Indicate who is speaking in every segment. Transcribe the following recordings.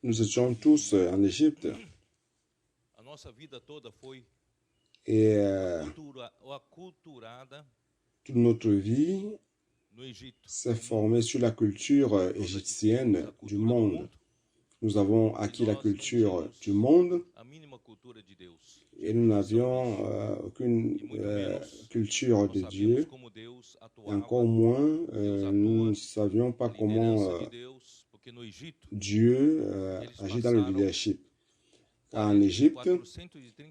Speaker 1: nous étions tous en Égypte et toute notre vie s'est formée sur la culture égyptienne du monde. Nous avons acquis la culture du monde et nous n'avions aucune culture de Dieu. Et encore moins, nous ne savions pas comment Dieu agit dans le leadership. En Égypte,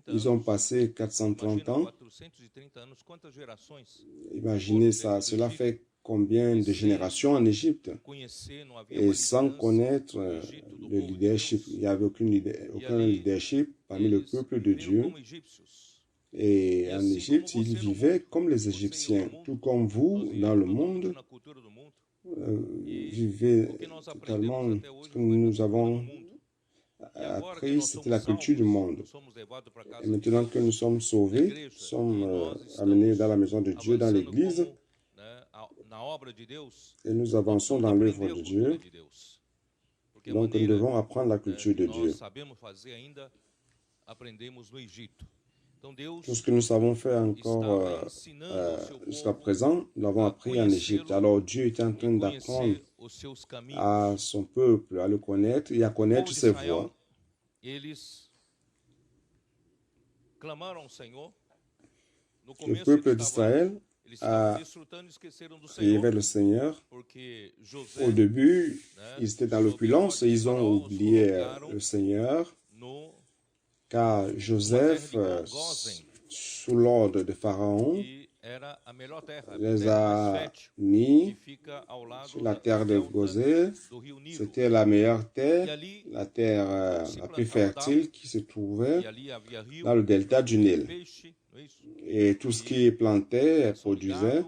Speaker 1: ils ont passé 430 ans. Imaginez ça, cela fait combien de générations en Égypte? Et sans connaître le leadership, il n'y avait aucun leadership parmi le peuple de Dieu. Et en Égypte, ils vivaient comme les Égyptiens, tout comme vous, dans le monde, vivez totalement ce que nous avons appris, c'était la culture du monde. Et maintenant que nous sommes sauvés, sommes amenés dans la maison de Dieu, dans l'église, et nous avançons dans l'œuvre de Dieu. Donc nous devons apprendre la culture de Dieu. Tout ce que nous savons faire encore jusqu'à présent, nous l'avons appris en Égypte. Alors Dieu est en train d'apprendre à son peuple à le connaître et à connaître ses voies. Le peuple d'Israël a prié vers le Seigneur. Au début, ils étaient dans l'opulence et ils ont oublié le Seigneur, car Joseph, sous l'ordre de Pharaon, les a mis sur la terre de Gosée. C'était la meilleure terre, la terre la plus fertile qui se trouvait dans le delta du Nil. Et tout ce qui plantait produisait.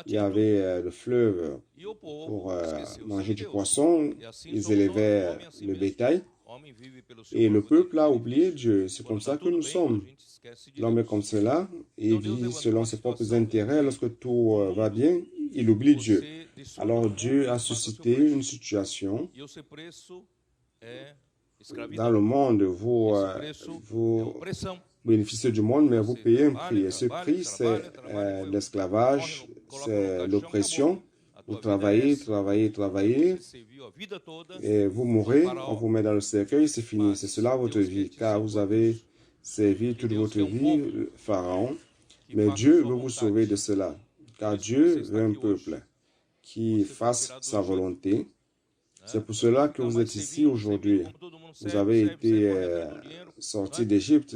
Speaker 1: Il y avait le fleuve pour manger du poisson. Ils élevaient le bétail. Et le peuple a oublié Dieu. C'est comme ça que nous sommes. L'homme est comme cela. Il vit selon ses propres intérêts. Lorsque tout va bien, il oublie Dieu. Alors Dieu a suscité une situation. Dans le monde, vous bénéficiez du monde, mais vous payez un prix. Et ce prix, c'est l'esclavage, c'est l'oppression. Vous travaillez, et vous mourrez, on vous met dans le cercueil, c'est fini. C'est cela votre vie, car vous avez servi toute votre vie Pharaon. Mais Dieu veut vous sauver de cela, car Dieu veut un peuple qui fasse sa volonté. C'est pour cela que vous êtes ici aujourd'hui. Vous avez été sortis d'Égypte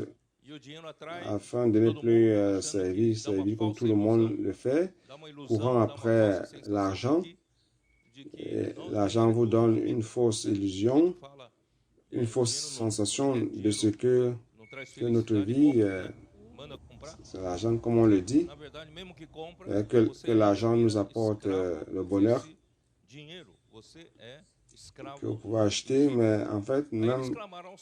Speaker 1: afin de ne plus servir comme tout le monde le fait, courant après l'argent. L'argent vous donne une fausse illusion, une fausse sensation de ce que notre vie, c'est l'argent comme on le dit, que l'argent nous apporte le bonheur que vous pouvez acheter, mais en fait, même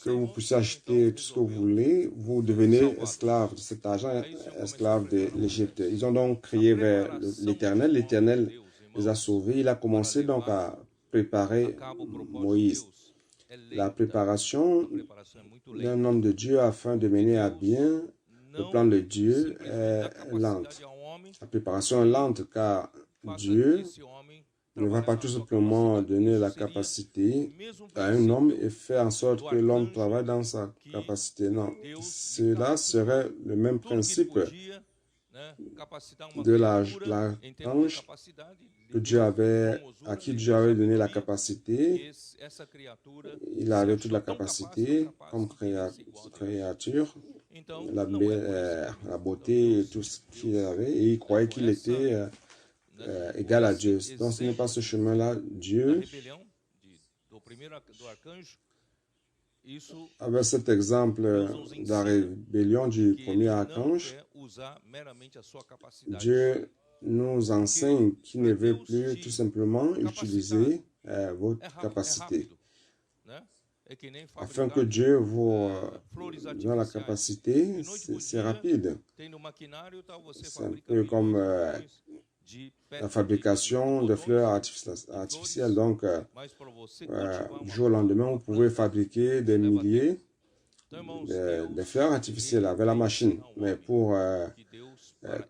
Speaker 1: que vous puissiez acheter tout ce que vous voulez, vous devenez esclave de cet argent, esclave de l'Égypte. Ils ont donc crié vers l'Éternel. L'Éternel les a sauvés. Il a commencé donc à préparer Moïse. La préparation d'un homme de Dieu afin de mener à bien le plan de Dieu est lente. La préparation est lente car Dieu ne va pas tout simplement donner la capacité à un homme et faire en sorte que l'homme travaille dans sa capacité. Non, cela serait le même principe de l'archange à qui Dieu avait donné la capacité. Il avait toute la capacité comme créature, la beauté et tout ce qu'il avait, et il croyait qu'il était égal à Dieu. Donc ce n'est pas ce chemin-là. Dieu, avec cet exemple de la rébellion du premier archange, Dieu nous enseigne qu'il ne veut plus tout simplement utiliser votre capacité. Afin que Dieu vous donne la capacité, c'est rapide. C'est un peu comme la fabrication de fleurs artificielles. Donc, du jour au lendemain, vous pouvez fabriquer des milliers de fleurs artificielles avec la machine. Mais pour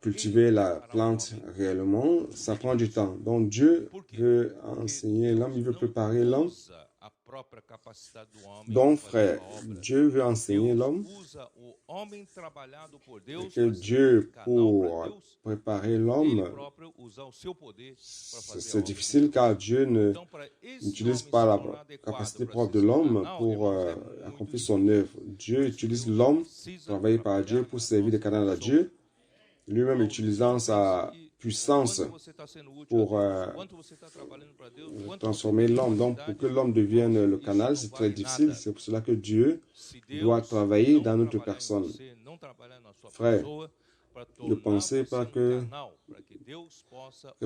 Speaker 1: cultiver la plante réellement, ça prend du temps. Donc, Dieu veut enseigner l'homme, il veut préparer l'homme. Donc, frère, Dieu veut enseigner l'homme que Dieu, pour préparer l'homme, c'est difficile car Dieu n'utilise pas la capacité propre de l'homme pour accomplir son œuvre. Dieu utilise l'homme, travaillé par Dieu, pour servir le canal à Dieu, lui-même utilisant sa puissance pour transformer l'homme. Donc, pour que l'homme devienne le canal, c'est très difficile. C'est pour cela que Dieu doit travailler dans notre personne. Frère, ne pensez pas que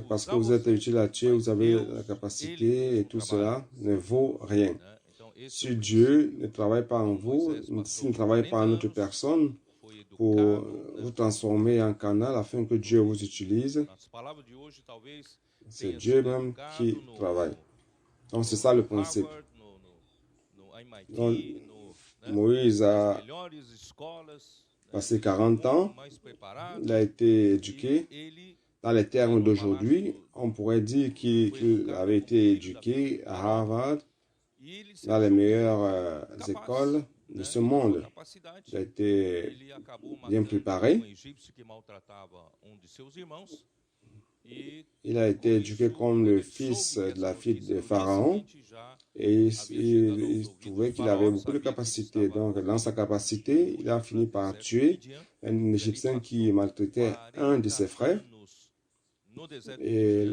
Speaker 1: parce que vous êtes utile à Dieu, vous avez la capacité et tout cela ne vaut rien. Si Dieu ne travaille pas en vous, s'il ne travaille pas en notre personne, pour vous transformer en canal afin que Dieu vous utilise, c'est Dieu même qui travaille. Donc, c'est ça le principe. Donc, Moïse a passé 40 ans, il a été éduqué. Dans les termes d'aujourd'hui, on pourrait dire qu'il avait été éduqué à Harvard, dans les meilleures écoles de ce monde. Il a été bien préparé. Il a été éduqué comme le fils de la fille de Pharaon et il trouvait qu'il avait beaucoup de capacités. Donc, dans sa capacité, il a fini par tuer un Égyptien qui maltraitait un de ses frères. Et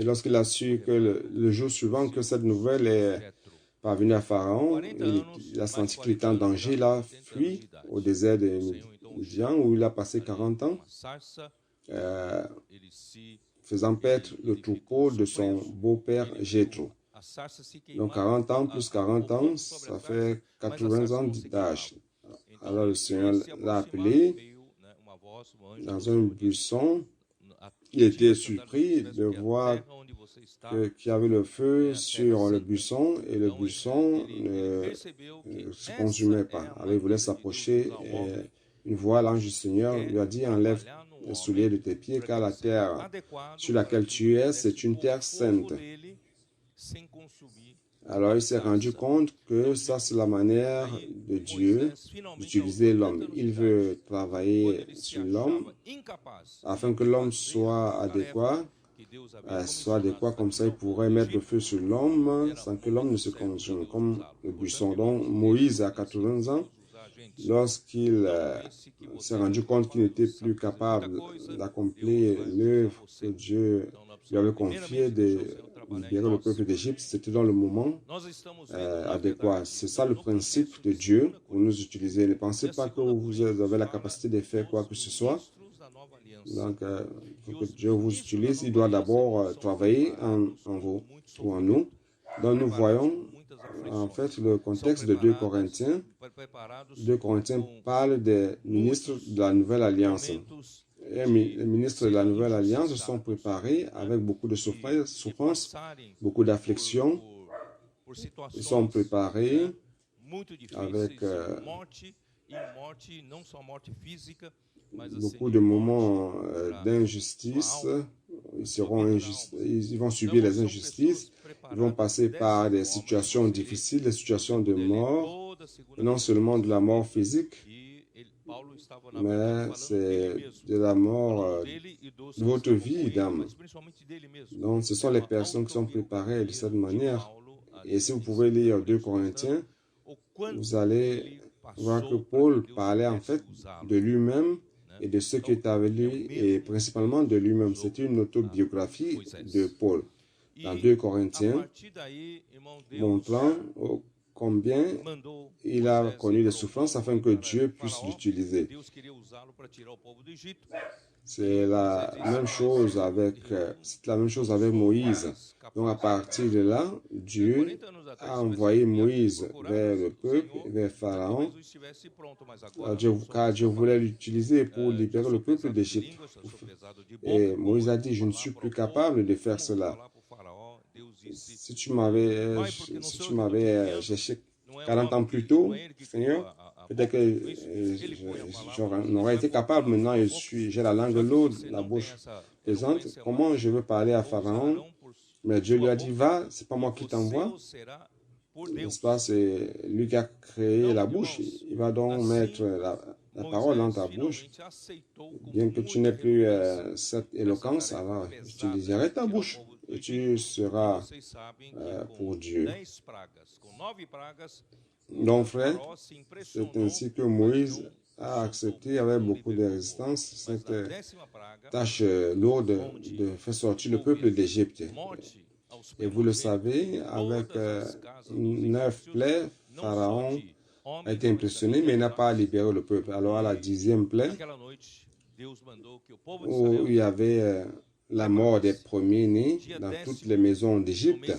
Speaker 1: lorsqu'il a su que le jour suivant que cette nouvelle est parvenue à Pharaon, il a senti qu'il était en danger, il a fui au désert de Midian où il a passé 40 ans faisant paître le troupeau de son beau-père Jéthro. Donc 40 ans plus 40 ans, ça fait 80 ans d'âge. Alors le Seigneur l'a appelé dans un buisson. Il était surpris de voir qu'il y avait le feu sur le buisson et le buisson ne se consumait pas. Alors il voulait s'approcher et une voix, l'ange du Seigneur lui a dit: enlève les souliers de tes pieds car la terre sur laquelle tu es, c'est une terre sainte. Alors il s'est rendu compte que ça c'est la manière de Dieu d'utiliser l'homme. Il veut travailler sur l'homme afin que l'homme soit adéquat comme ça il pourrait mettre le feu sur l'homme sans que l'homme ne se consume comme le buisson. Donc Moïse a 80 ans. Lorsqu'il s'est rendu compte qu'il n'était plus capable d'accomplir l'œuvre que Dieu lui avait confiée de libérer le peuple d'Égypte, c'était dans le moment adéquat. C'est ça le principe de Dieu pour nous utiliser. Ne pensez pas que vous avez la capacité de faire quoi que ce soit. Donc, pour que Dieu vous utilise, il doit d'abord travailler en vous ou en nous. Donc, nous voyons en fait le contexte de 2 Corinthiens. 2 Corinthiens parle des ministres de la Nouvelle Alliance. Et les ministres de la Nouvelle Alliance sont préparés avec beaucoup de souffrance, beaucoup d'affliction. Ils sont préparés avec beaucoup de moments d'injustice. Ils vont subir les injustices. Ils vont passer par des situations difficiles, des situations de mort, et non seulement de la mort physique, mais c'est de la mort de votre vie d'âme. Donc, ce sont les personnes qui sont préparées de cette manière. Et si vous pouvez lire 2 Corinthiens, vous allez voir que Paul parlait en fait de lui-même et de ce qui est avec lui, et principalement de lui-même. C'est une autobiographie de Paul dans 2 Corinthiens, montrant combien il a connu des souffrances afin que Dieu puisse l'utiliser. C'est la même chose avec Moïse. Donc à partir de là, Dieu a envoyé Moïse vers le peuple, vers Pharaon, car Dieu voulait l'utiliser pour libérer le peuple d'Égypte. Et Moïse a dit, je ne suis plus capable de faire cela. Si tu m'avais cherché 40 ans plus tôt, Seigneur, peut-être que j'en aurais été capable. Maintenant, j'ai la langue lourde, la bouche pesante. Comment je veux parler à Pharaon? Mais Dieu lui a dit, va, c'est pas moi qui t'envoie. N'est-ce pas? C'est lui qui a créé la bouche. Il va donc mettre la parole dans ta bouche. Bien que tu n'aies plus cette éloquence, alors j'utiliserai ta bouche et tu seras pour Dieu. Donc, frère, c'est ainsi que Moïse a accepté avec beaucoup de résistance cette tâche lourde de faire sortir le peuple d'Égypte. Et vous le savez, avec 9 plaies, Pharaon a été impressionné, mais n'a pas libéré le peuple. Alors à la 10e plaie, où il y avait la mort des premiers-nés dans toutes les maisons d'Égypte,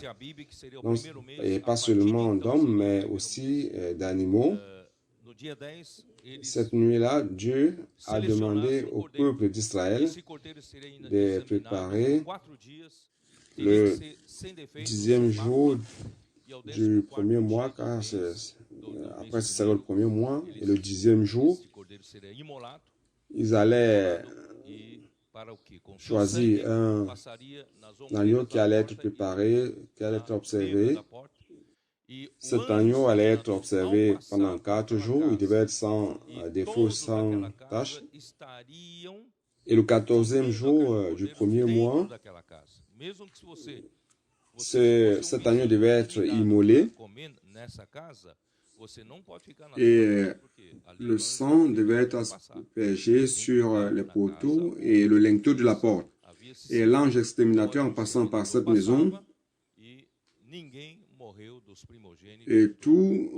Speaker 1: et pas seulement d'hommes, mais aussi d'animaux. Cette nuit-là, Dieu a demandé au peuple d'Israël de préparer le 10e jour du premier mois, car après ce sera le premier mois, et le 10e jour, ils allaient choisir un agneau qui allait être préparé, qui allait être observé. Cet agneau allait être observé pendant 4 jours, il devait être sans défaut, sans tache. Et le 14e jour du premier mois, cet agneau devait être immolé et le sang devait être aspergé sur les poteaux et le linteau de la porte. Et l'ange exterminateur, en passant par cette maison, et tout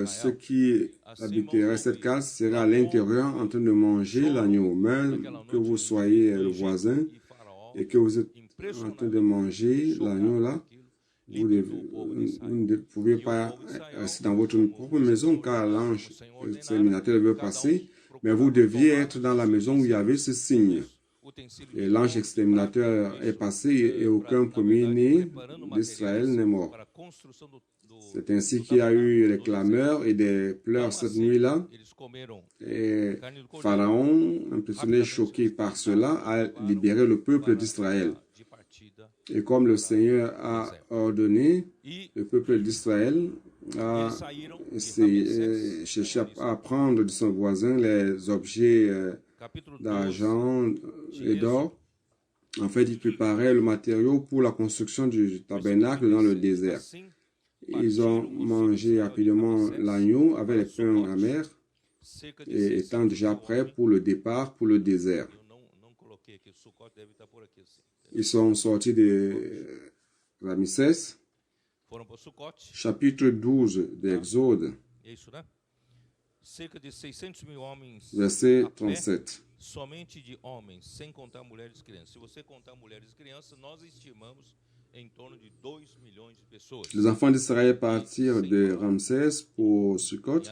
Speaker 1: ce qui habiterait cette case serait à l'intérieur en train de manger l'agneau. Même que vous soyez le voisin et que vous êtes en train de manger l'agneau là, vous ne pouvez pas rester dans votre propre maison car l'ange exterminateur veut passer, mais vous deviez être dans la maison où il y avait ce signe. Et l'ange exterminateur est passé et aucun premier-né d'Israël n'est mort. C'est ainsi qu'il y a eu des clameurs et des pleurs cette nuit-là. Et Pharaon, impressionné, choqué par cela, a libéré le peuple d'Israël. Et comme le Seigneur a ordonné, le peuple d'Israël a cherché à prendre de son voisin les objets d'argent et d'or. En fait, il préparait le matériau pour la construction du tabernacle dans le désert. Ils ont mangé rapidement l'agneau avec les pains amers et étant déjà prêts pour le départ pour le désert. Ils sont sortis de Ramsès, chapitre 12 d'Exode, verset 37.
Speaker 2: Somente de homens, sem contar mulheres e crianças. Se você contar mulheres e crianças, nós estimamos em torno de 2 milhões de pessoas.
Speaker 1: Les enfants d'Israël partirent de Ramsès pour Sukkot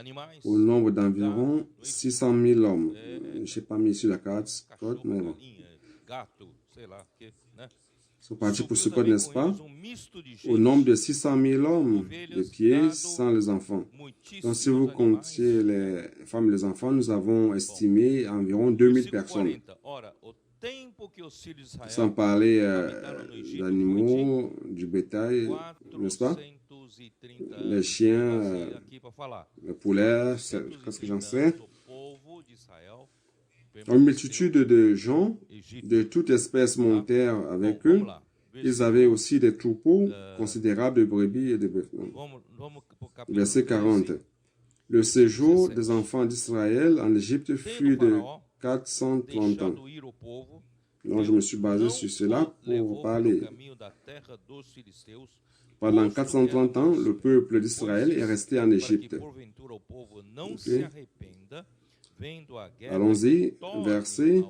Speaker 1: au nombre d'environ 600 000 hommes. Je ne sais pas mis sur la carte Sukkot, mais bon. Ils sont partis pour Sukkot, n'est-ce pas? Au nombre de 600 000 hommes de pied sans les enfants. Donc, si vous comptiez les femmes et les enfants, nous avons estimé environ 2000 personnes. Sans parler d'animaux, du bétail, n'est-ce pas? Les chiens, les poulets, qu'est-ce que j'en sais? Une multitude de gens de toute espèce montèrent avec eux. Ils avaient aussi des troupeaux considérables de brebis et de bœufs. Verset 40. Le séjour des enfants d'Israël en Égypte fut de 430 ans. Donc, je me suis basé sur cela pour vous parler. Pendant 430 ans, le peuple d'Israël est resté en Égypte. Okay. Allons-y, verset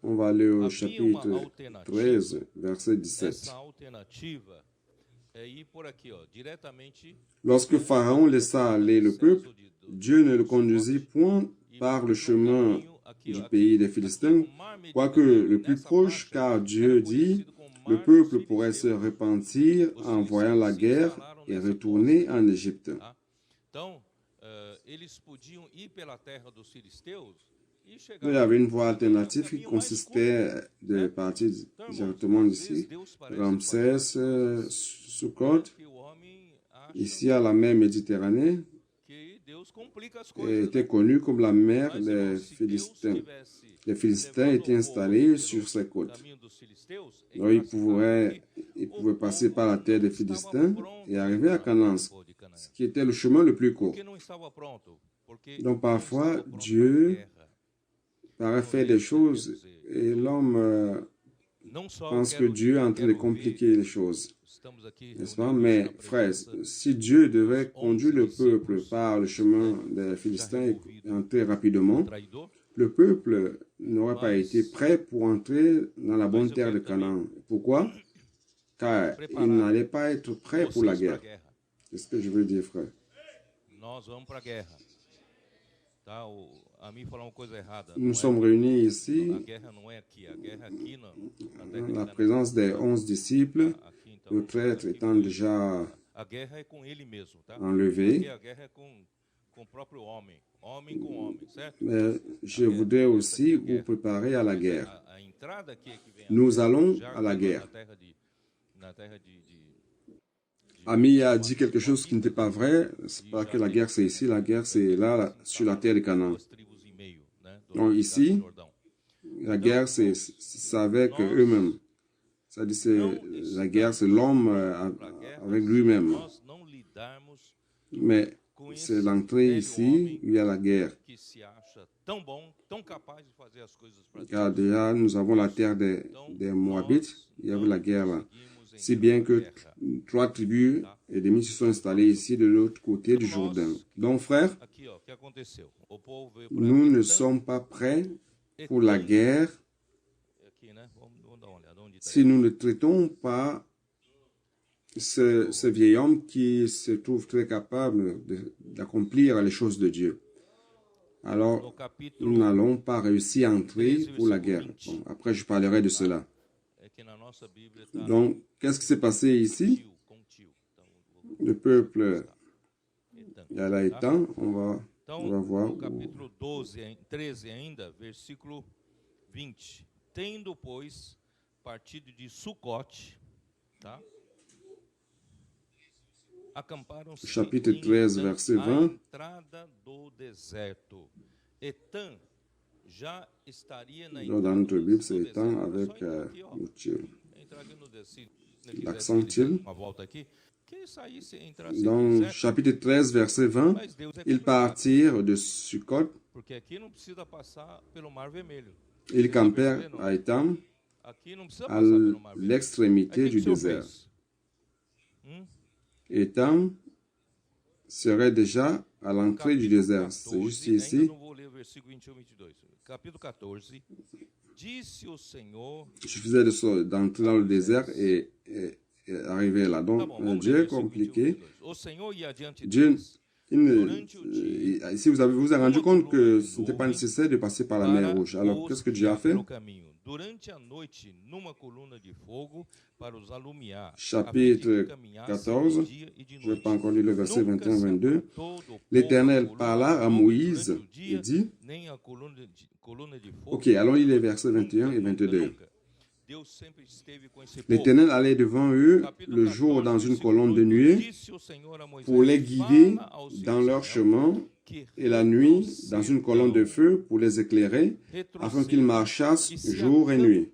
Speaker 1: On va aller au chapitre 13, verset 17. Lorsque Pharaon laissa aller le peuple, Dieu ne le conduisit point par le chemin du pays des Philistins, quoique le plus proche, car Dieu dit, le peuple pourrait se repentir en voyant la guerre et retourner en Égypte. Il y avait une voie alternative qui consistait de partir directement d'ici, Ramsès, Sukkot, ici à la mer Méditerranée, était connue comme la mer des Philistins. Les Philistins étaient installés sur ces côtes. Donc ils pouvaient passer par la terre des Philistins et arriver à Canaan, ce qui était le chemin le plus court. Donc parfois, Dieu paraît faire des choses et l'homme pense que Dieu est en train de compliquer les choses. N'est-ce pas? Mais frères, si Dieu devait conduire le peuple par le chemin des Philistins et entrer rapidement, le peuple n'aurait pas été prêt pour entrer dans la bonne terre de Canaan. Pourquoi? Car il n'allait pas être prêt pour la guerre. C'est ce que je veux dire, frère. Nous sommes réunis ici en la présence des 11 disciples, le prêtre étant déjà enlevé. Mais je voudrais aussi vous préparer à la guerre. Nous allons à la guerre. Ami a dit quelque chose qui n'était pas vrai. C'est pas que la guerre c'est ici, la guerre c'est là, sur la terre de Canaan. Donc ici, la guerre c'est avec eux-mêmes. C'est-à-dire la guerre c'est l'homme avec lui-même. Mais c'est l'entrée ici, il y a la guerre. Car déjà, nous avons la terre des Moabites, il y avait la guerre là. Si bien que 3 tribus et demi se sont installées ici de l'autre côté du Jourdain. Donc, frères, nous ne sommes pas prêts pour la guerre si nous ne traitons pas ce vieil homme qui se trouve très capable d'accomplir les choses de Dieu. Alors, nous n'allons pas réussir à entrer pour la guerre. Bon, après, je parlerai de cela. Donc, qu'est-ce qui s'est passé ici? Le peuple, il y a là étant, on va voir.
Speaker 2: Capítulo 13 ainda, versículo 20. Tendo, pois, partido de Sucote, tá?
Speaker 1: Chapitre 13, verset 20. Dans notre Bible, c'est étant avec l'accent til. Dans chapitre 13, verset 20, ils partirent de Sukkot. Ils campèrent à Étam, à l'extrémité du désert. Étam serait déjà à l'entrée du désert. C'est juste ici. Il suffisait d'entrer dans le désert et arriver là. Donc, Dieu est compliqué. Dieu, si vous vous êtes rendu compte que ce n'était pas nécessaire de passer par la mer Rouge. Alors, qu'est-ce que Dieu a fait? Chapitre 14, je ne vais pas encore lire le verset 21-22. L'Éternel parla à Moïse et dit, ok, allons lire les versets 21 et 22. L'Éternel allait devant eux le jour dans une colonne de nuée pour les guider dans leur chemin et la nuit dans une colonne de feu pour les éclairer afin qu'ils marchassent jour et nuit.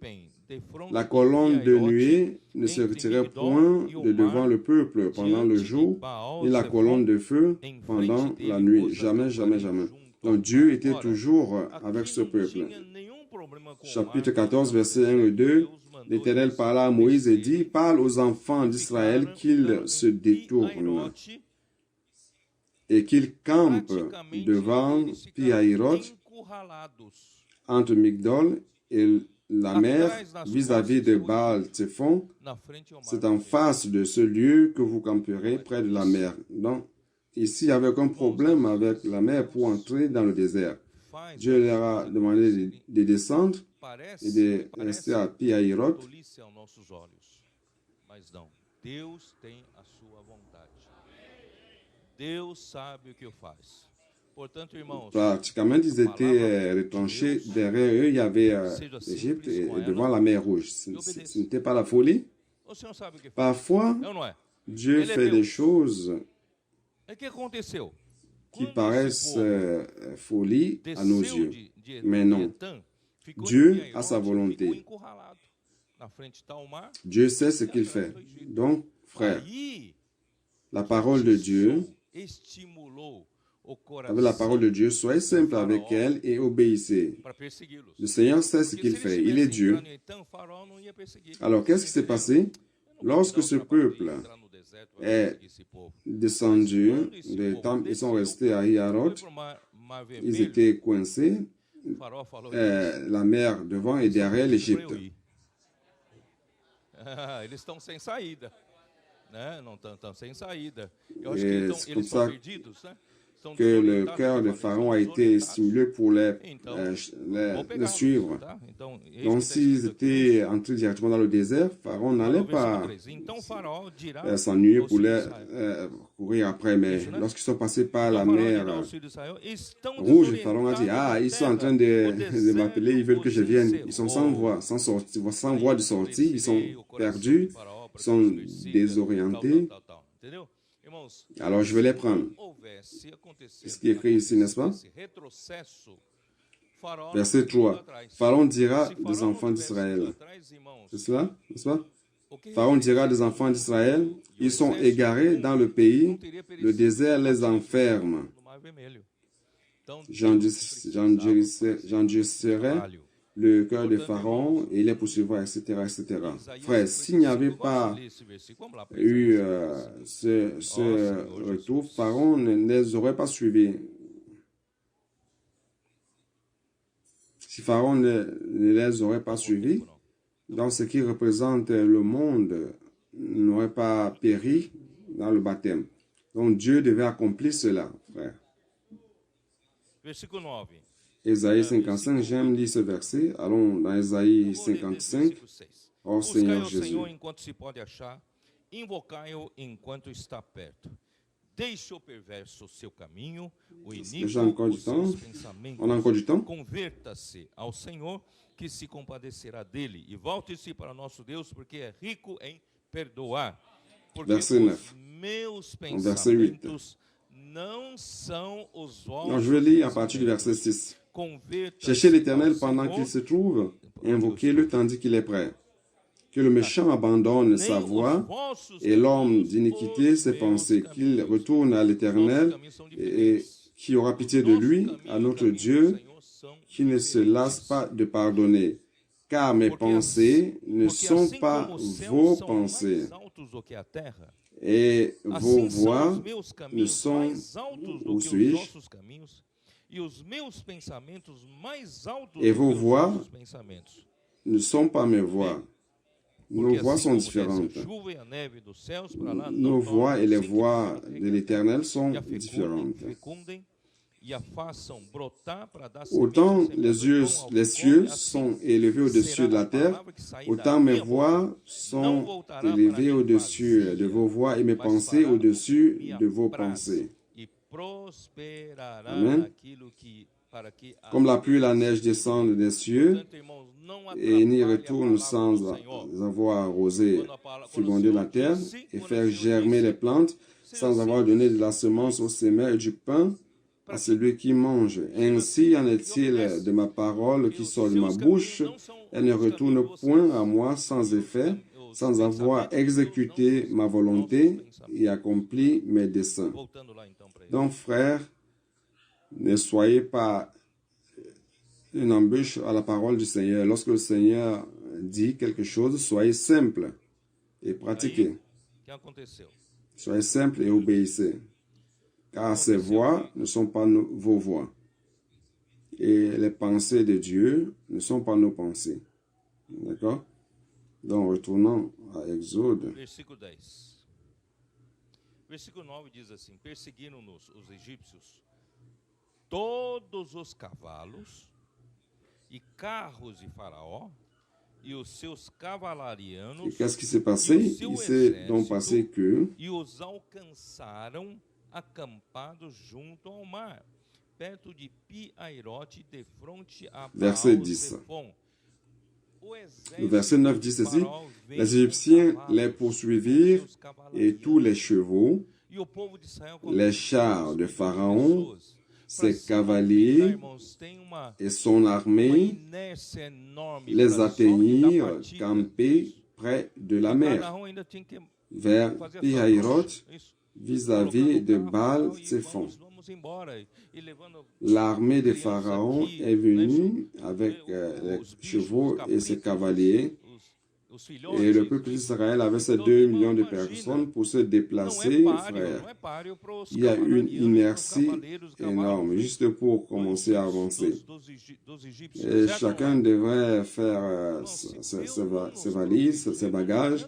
Speaker 1: La colonne de nuée ne se retirait point de devant le peuple pendant le jour et la colonne de feu pendant la nuit. Jamais, jamais, jamais. Donc Dieu était toujours avec ce peuple. Chapitre 14, versets 1 et 2. L'Éternel parla à Moïse et dit, parle aux enfants d'Israël qu'ils se détournent et qu'ils campent devant Pi-Hahiroth, entre Migdol et la mer vis-à-vis de Baal-Tzephon, c'est en face de ce lieu que vous camperez près de la mer. Donc, ici, il n'y avait aucun problème avec la mer pour entrer dans le désert. Dieu leur a demandé de descendre e de rester à Pi-Hahiroth.
Speaker 2: Mas não, Deus tem a sua vontade. Deus sabe o que faz. Portanto, irmãos,
Speaker 1: pratiquement, ils étaient retranchés. Derrière eux, il y avait l'Égypte et devant la mer Rouge. Ce n'était pas la folie. Parfois, Dieu fait des choses qui paraissent folie à nos yeux. Mais non, Dieu a sa volonté. Dieu sait ce qu'il fait. Donc, frère, la parole de Dieu, avec la parole de Dieu, soyez simple avec elle et obéissez. Le Seigneur sait ce qu'il fait. Il est Dieu. Alors, qu'est-ce qui s'est passé? Lorsque ce peuple est descendu, ils sont restés à Hahiroth, ils étaient coincés, la mer devant et derrière l'Égypte.
Speaker 2: Eles estão sem saída, né? Não estão sem saída.
Speaker 1: Eu acho que eles estão perdidos, né? Que le cœur de Pharaon a été stimulé pour les suivre. Donc, s'ils étaient entrés directement dans le désert, Pharaon n'allait pas s'ennuyer pour les courir après. Mais lorsqu'ils sont passés par la mer Rouge, Pharaon a dit, ah, ils sont en train de m'appeler, ils veulent que je vienne. Ils sont sans voie, sans voie de sortie, ils sont perdus, ils sont désorientés. Alors, je vais les prendre. C'est ce qui est écrit ici, n'est-ce pas? Verset 3. Pharaon dira des enfants d'Israël. C'est cela, n'est-ce pas? Pharaon dira des enfants d'Israël, ils sont égarés dans le pays, le désert les enferme. J'endurcirai le cœur de Pharaon et les poursuivra, etc., etc. Frère, s'il n'y avait pas eu ce retour, Pharaon ne les aurait pas suivis. Si Pharaon ne les aurait pas suivis, donc ce qui représente le monde n'aurait pas péri dans le baptême. Donc Dieu devait accomplir cela, frère. Ésaïe 55, j'aime lire ce verset. Allons dans Ésaïe 55. Ó Senhor Jésus.
Speaker 2: Deixe o perverso o seu caminho, o
Speaker 1: iníquo os seus pensamentos.
Speaker 2: Converta-se ao Senhor, que se compadecerá dele, e volte-se para nosso Deus, porque é rico em perdoar. Porque
Speaker 1: verset 9.
Speaker 2: Meus pensamentos não são os vossos.
Speaker 1: Non, je vais lire à partir du verset 6. Cherchez l'Éternel pendant qu'il se trouve, invoquez-le tandis qu'il est prêt. Que le méchant abandonne sa voie et l'homme d'iniquité ses pensées, qu'il retourne à l'Éternel et qui aura pitié de lui, à notre Dieu, qui ne se lasse pas de pardonner. Car mes pensées ne sont pas vos pensées, et vos voies ne sont, où suis-je? Et vos voies ne sont pas mes voies. Nos voix sont différentes. Nos voix et les voix de l'Éternel sont différentes. Autant les cieux sont élevés au-dessus de la terre, autant mes voix sont élevées au-dessus de vos voix et mes pensées au-dessus de vos pensées. Amen. Comme la pluie et la neige descendent des cieux et n'y retournent sans avoir arrosé, fécondé la terre et faire germer les plantes, sans avoir donné de la semence au semeur et du pain à celui qui mange. Ainsi en est-il de ma parole qui sort de ma bouche, elle ne retourne point à moi sans effet, sans avoir exécuté ma volonté et accompli mes desseins. Donc, frères, ne soyez pas une embûche à la parole du Seigneur. Lorsque le Seigneur dit quelque chose, soyez simple et pratiquez. Soyez simple et obéissez. Car ces voix ne sont pas vos voix. Et les pensées de Dieu ne sont pas nos pensées. D'accord? Donc, retournons à Exode.
Speaker 2: Versículo 10. Versículo 9 diz assim: perseguiram-nos os egípcios todos os cavalos e carros de Faraó e os seus cavalarianos.
Speaker 1: Et qu'est-ce qui s'est passé? Il s'est donc passé que
Speaker 2: e os alcançaram acampados junto ao mar, perto de Pi-Hahirote, de fronte a Baal-Zephon.
Speaker 1: Le verset 9 dit ceci: les Égyptiens les poursuivirent et tous les chevaux, les chars de Pharaon, ses cavaliers et son armée les atteignirent campés près de la mer, vers Pi-Hahirote, vis-à-vis de Baal-Zephon. L'armée de Pharaon est venue avec les chevaux et ses cavaliers, et le peuple d'Israël avait ces 2 millions de personnes pour se déplacer, frère. Il y a une inertie énorme, juste pour commencer à avancer. Et chacun devrait faire ses valises, ses bagages,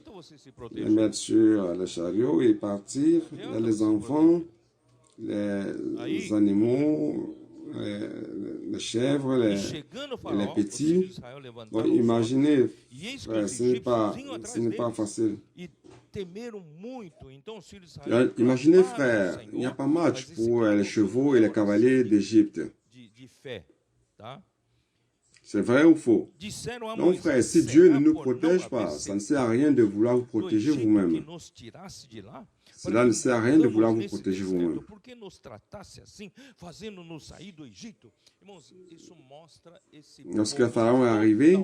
Speaker 1: les mettre sur le chariot et partir. Il y a les enfants, les animaux, les chèvres, les petits. Donc, imaginez, frère, ce n'est pas facile. Imaginez, frère, il n'y a pas match pour les chevaux et les cavaliers d'Égypte. C'est vrai ou faux? Donc, frère, si Dieu ne nous protège pas, ça ne sert à rien de vouloir vous protéger vous-même. Cela ne sert à rien de vouloir vous protéger vous-même. Lorsque Pharaon est arrivé,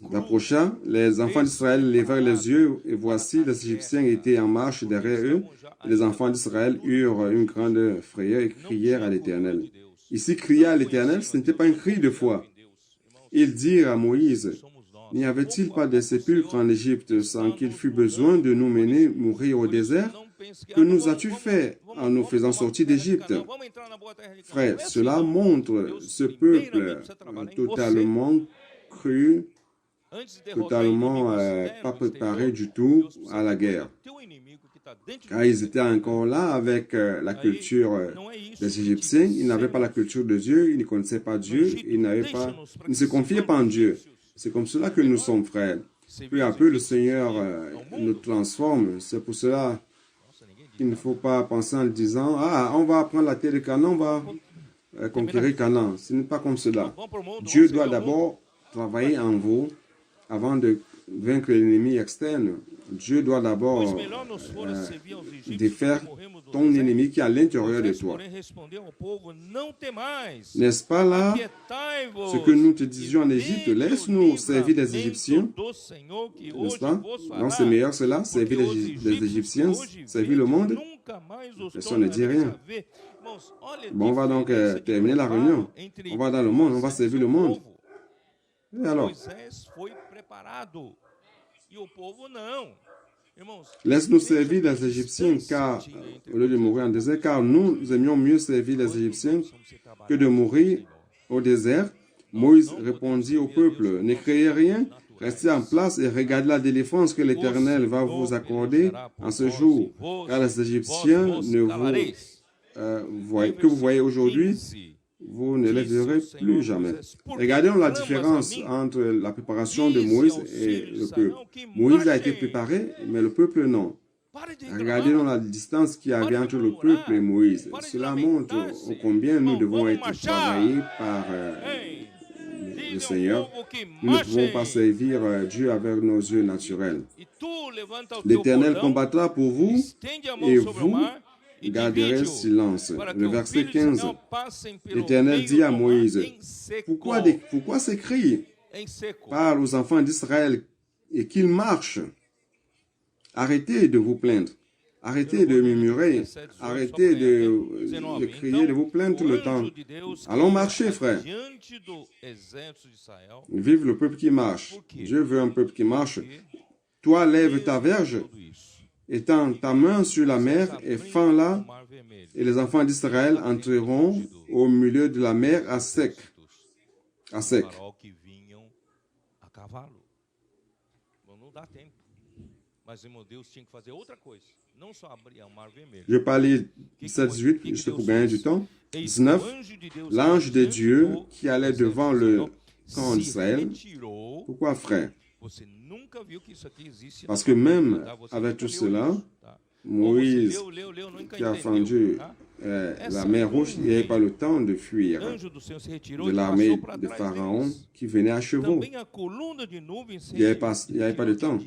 Speaker 1: il approcha, les enfants d'Israël levèrent les yeux, et voici, les Égyptiens étaient en marche derrière eux. Et les enfants d'Israël eurent une grande frayeur et crièrent à l'Éternel. Ici, crier à l'Éternel, ce n'était pas un cri de foi. Ils dirent à Moïse: n'y avait-il pas de sépulcres en Égypte sans qu'il fût besoin de nous mener mourir au désert? Que nous as-tu fait en nous faisant sortir d'Égypte? Frère, cela montre ce peuple totalement cru, totalement pas préparé du tout à la guerre. Car ils étaient encore là avec la culture des Égyptiens. Ils n'avaient pas la culture de Dieu, ils ne connaissaient pas Dieu, ils ne se confiaient pas en Dieu. C'est comme cela que nous sommes, frères. Peu à peu, le Seigneur nous transforme. C'est pour cela qu'il ne faut pas penser en disant: ah, on va prendre la terre de Canaan, on va conquérir Canaan. Ce n'est pas comme cela. Dieu doit d'abord travailler en vous avant de vaincre l'ennemi externe. Dieu doit d'abord défaire ton ennemi qui est à l'intérieur de toi. N'est-ce pas là ce que nous te disions en Égypte? Laisse-nous servir les Égyptiens. N'est-ce pas? Non, c'est meilleur cela, servir les Égyptiens, servir le monde. Personne ne dit rien. Bon, on va donc terminer la réunion. On va dans le monde, on va servir le monde. Et alors? Laisse-nous servir les Égyptiens, car, au lieu de mourir en désert, car nous aimions mieux servir les Égyptiens que de mourir au désert. Moïse répondit au peuple: ne craignez rien, restez en place et regardez la délivrance que l'Éternel va vous accorder en ce jour. Car les Égyptiens que vous voyez aujourd'hui, vous ne les verrez plus jamais. Regardons la différence entre la préparation de Moïse et le peuple. Moïse a été préparé, mais le peuple non. Regardez la distance qu'il y avait entre le peuple et Moïse. Cela montre combien nous devons être travaillés par le Seigneur. Nous ne pouvons pas servir Dieu avec nos yeux naturels. L'Éternel combattra pour vous et vous garderez silence. Le verset 15. L'Éternel dit à Moïse: pourquoi ces cris? Parle aux enfants d'Israël et qu'ils marchent. Arrêtez de vous plaindre. Arrêtez de murmurer. Arrêtez de crier, de vous plaindre tout le temps. Allons marcher, frère. Vive le peuple qui marche. Dieu veut un peuple qui marche. Toi, lève ta verge, étends ta main sur la mer et fends-la, et les enfants d'Israël entreront au milieu de la mer à sec. À sec.
Speaker 2: cavalo. Não dá tempo. Mas, irmão, Deus tinha que fazer outra coisa. Não só abrir o mar vermelho.
Speaker 1: Je parlais 17-18, juste pour gagner du temps. 19, l'ange de Dieu qui allait devant le camp d'Israël. Pourquoi, frère? Parce que même avec tout cela, Moïse, qui a fendu la mer Rouge, il n'y avait pas le temps de fuir de l'armée de Pharaon qui venait à chevaux. Il n'y avait pas de temps.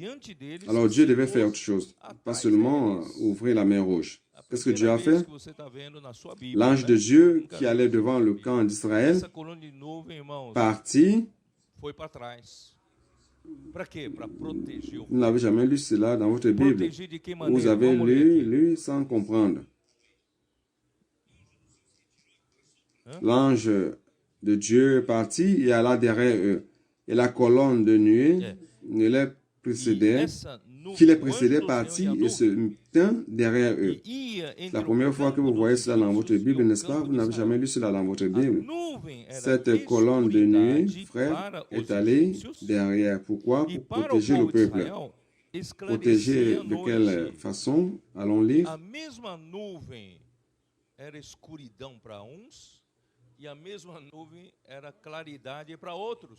Speaker 1: Alors Dieu devait faire autre chose, pas seulement ouvrir la mer Rouge. Qu'est-ce que Dieu a fait? L'ange de Dieu qui allait devant le camp d'Israël partit. Vous n'avez jamais lu cela dans votre Bible. Vous avez lu sans comprendre. L'ange de Dieu est parti et alla derrière eux. Et la colonne de nuée ne les précédait, qui les précédait partit et se tint derrière eux. C'est la première fois que vous voyez cela dans votre Bible, n'est-ce pas? Vous n'avez jamais lu cela dans votre Bible. Cette colonne de nuée, frère, est allée derrière. Pourquoi? Pour protéger le peuple. Protéger de quelle façon? Allons lire.
Speaker 2: E a mesma nuvem era claridade para outros.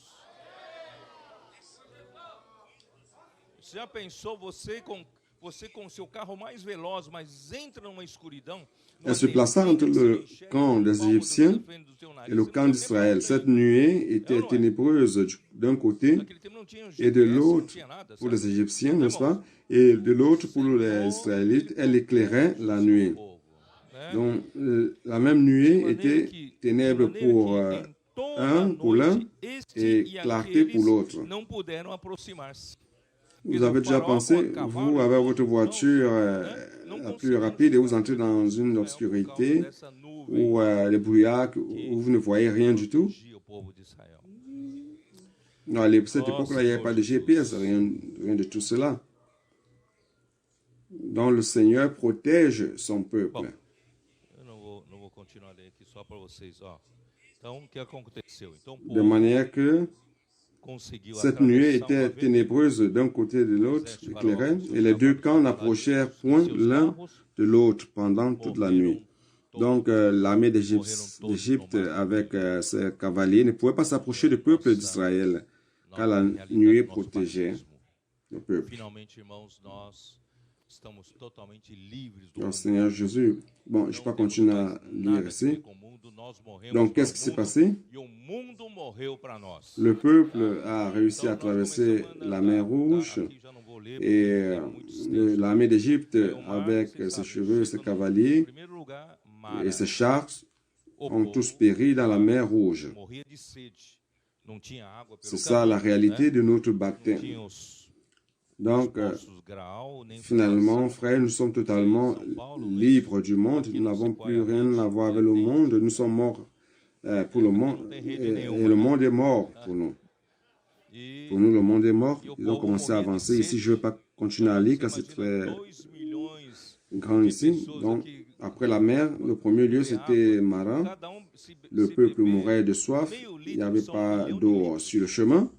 Speaker 2: Você já pensou, você com seu carro mais veloz, mas entra numa escuridão?
Speaker 1: Elle se plaça entre le camp des Égyptiens et le camp d'Israël. Cette nuée était ténébreuse d'un côté et de l'autre pour les Égyptiens, n'est-ce pas? Et de l'autre pour les Israélites, elle éclairait la nuée. Donc, la même nuée était ténèbres pour l'un et clarté pour l'autre. Vous avez déjà pensé, vous avez votre voiture la plus rapide et vous entrez dans une obscurité où les brouillards, où vous ne voyez rien du tout. Non, à cette époque-là, il n'y avait pas de GPS, rien de tout cela. Donc, le Seigneur protège son peuple. De manière que cette nuée était ténébreuse d'un côté et de l'autre, éclairée, et les deux camps n'approchèrent point l'un de l'autre pendant toute la nuit. Donc l'armée d'Égypte avec ses cavaliers ne pouvait pas s'approcher du peuple d'Israël, car la nuée protégeait le peuple. Donc, Seigneur Jésus, bon, je ne vais pas continuer à lire ici. Donc, qu'est-ce qui s'est passé? Le peuple a réussi à traverser la mer Rouge et l'armée d'Égypte, avec ses chevaux, ses cavaliers et ses chars, ont tous péri dans la mer Rouge. C'est ça la réalité de notre baptême. Donc, finalement, frères, nous sommes totalement libres du monde. Nous n'avons plus rien à voir avec le monde. Nous sommes morts pour le monde et le monde est mort pour nous. Pour nous, le monde est mort. Ils ont commencé à avancer. Ici, je ne vais pas continuer à lire car c'est très grand ici. Donc, après la mer, le premier lieu, c'était Mara. Le peuple mourait de soif. Il n'y avait pas d'eau sur le chemin.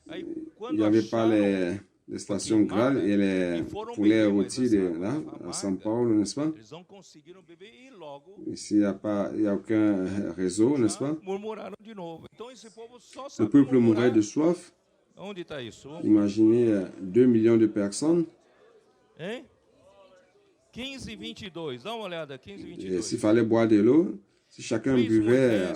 Speaker 1: Il n'y avait pas les stations Graal et les poulets rôtis là, à São Paulo, n'est-ce pas? Ici, il n'y a aucun réseau, n'est-ce pas? Le peuple mourait de soif. Imaginez 2 millions de personnes. Et s'il fallait boire de l'eau, si chacun buvait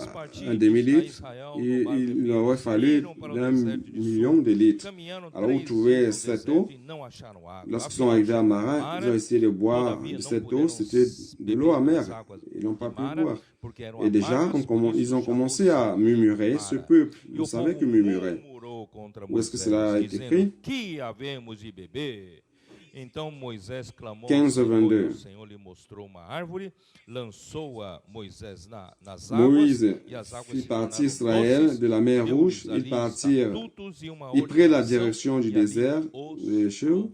Speaker 1: un demi-litre, il aurait fallu 1 million de litres. Alors, où trouver cette eau? Lorsqu'ils sont arrivés à Mara, ils ont essayé de boire de cette eau. C'était de l'eau amère. Ils n'ont pas pu boire. Et déjà, ils ont commencé à murmurer. Ce peuple, vous savez que murmurer. Où est-ce que cela a été écrit? 15:22. Moïse fit partir Israël de la mer Rouge. Ils partirent, ils prirent la direction du désert de Shur.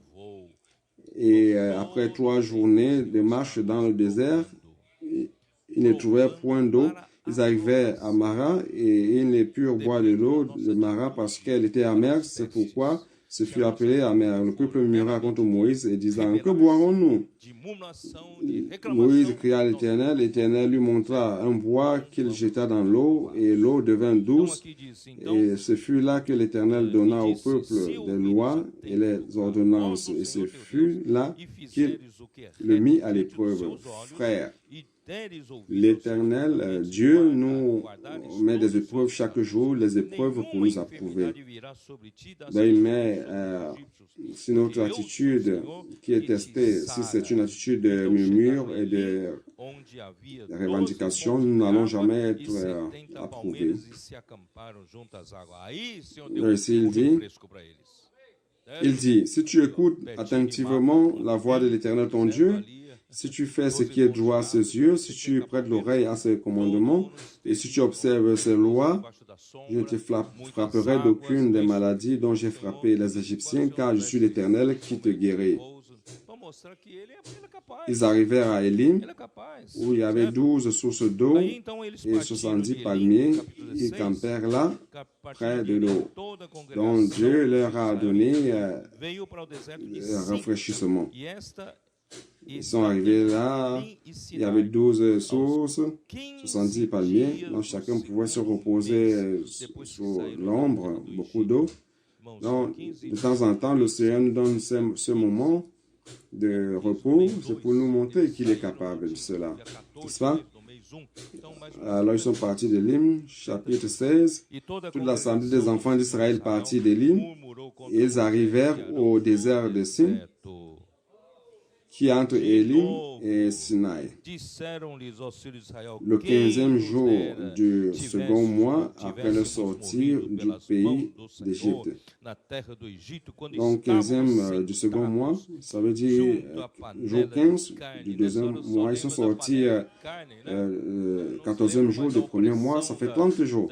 Speaker 1: Et après 3 journées de marche dans le désert, ils ne trouvèrent point d'eau. Ils arrivaient à Mara et ils ne purent boire de l'eau de Mara parce qu'elle était amère. C'est pourquoi ce fut appelé amer. Le peuple murmura contre Moïse et disant, que boirons-nous? Moïse cria à l'Éternel. L'Éternel lui montra un bois qu'il jeta dans l'eau et l'eau devint douce. Et ce fut là que l'Éternel donna au peuple des lois et les ordonnances. Et ce fut là qu'il le mit à l'épreuve. Frères, l'Éternel, Dieu nous met des épreuves chaque jour, les épreuves pour nous approuver. Ben, il met si notre attitude qui est testée, si c'est une attitude de murmure et de revendication, nous n'allons jamais être approuvés. Ici, il dit, si tu écoutes attentivement la voix de l'Éternel ton Dieu, si tu fais ce qui est droit à ses yeux, si tu prêtes l'oreille à ses commandements, et si tu observes ses lois, je ne te frapperai d'aucune des maladies dont j'ai frappé les Égyptiens, car je suis l'Éternel qui te guérit. Ils arrivèrent à Élim, où il y avait 12 sources d'eau et 70 palmiers. Ils campèrent là, près de l'eau. Donc Dieu leur a donné un rafraîchissement. Ils sont arrivés là, il y avait 12 sources, 70 palmiers, donc chacun pouvait se reposer sous l'ombre, beaucoup d'eau. Donc, de temps en temps, le Seigneur nous donne ce moment de repos, c'est pour nous montrer qu'il est capable de cela. N'est-ce pas? Alors, ils sont partis d'Élim, chapitre 16. Toute l'assemblée des enfants d'Israël partit d'Élim, et ils arrivèrent au désert de Sin, qui est entre Élim et Sinaï. Le 15e jour du second mois après le sortir du pays d'Égypte. Donc, 15e du second mois, ça veut dire jour 15 du deuxième mois. Ils sont sortis 14e jour du premier mois, ça fait 30 jours.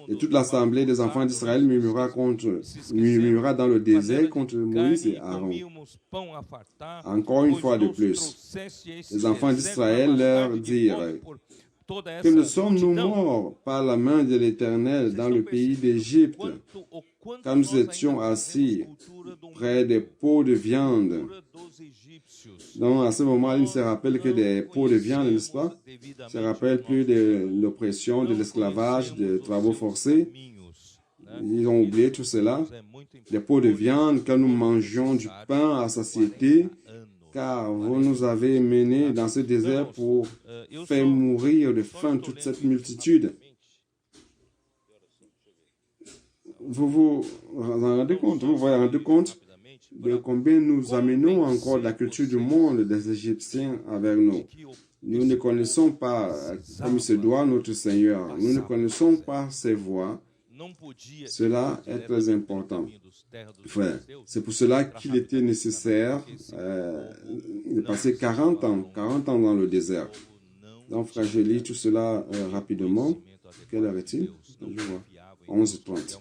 Speaker 1: Et toute l'assemblée des enfants d'Israël murmura dans le désert contre Moïse et Aaron. Encore une fois de plus, les enfants d'Israël leur dirent, que ne sommes-nous morts par la main de l'Éternel dans le pays d'Égypte, quand nous étions assis près des pots de viande. Donc à ce moment, ils se rappellent que des pots de viande, n'est-ce pas? Ils se rappellent plus de l'oppression, de l'esclavage, des travaux forcés. Ils ont oublié tout cela. Des pots de viande, quand nous mangions du pain à satiété, car vous nous avez menés dans ce désert pour faire mourir de faim toute cette multitude. Vous vous rendez compte, vous vous rendez compte de combien nous amenons encore la culture du monde des Égyptiens avec nous. Nous ne connaissons pas, comme il se doit, notre Seigneur. Nous ne connaissons pas ses voies. Cela est très important. Frère, c'est pour cela qu'il était nécessaire de passer 40 ans dans le désert. Donc, frère, je lis tout cela rapidement. Quelle heure est-il? Je vois. 11h30.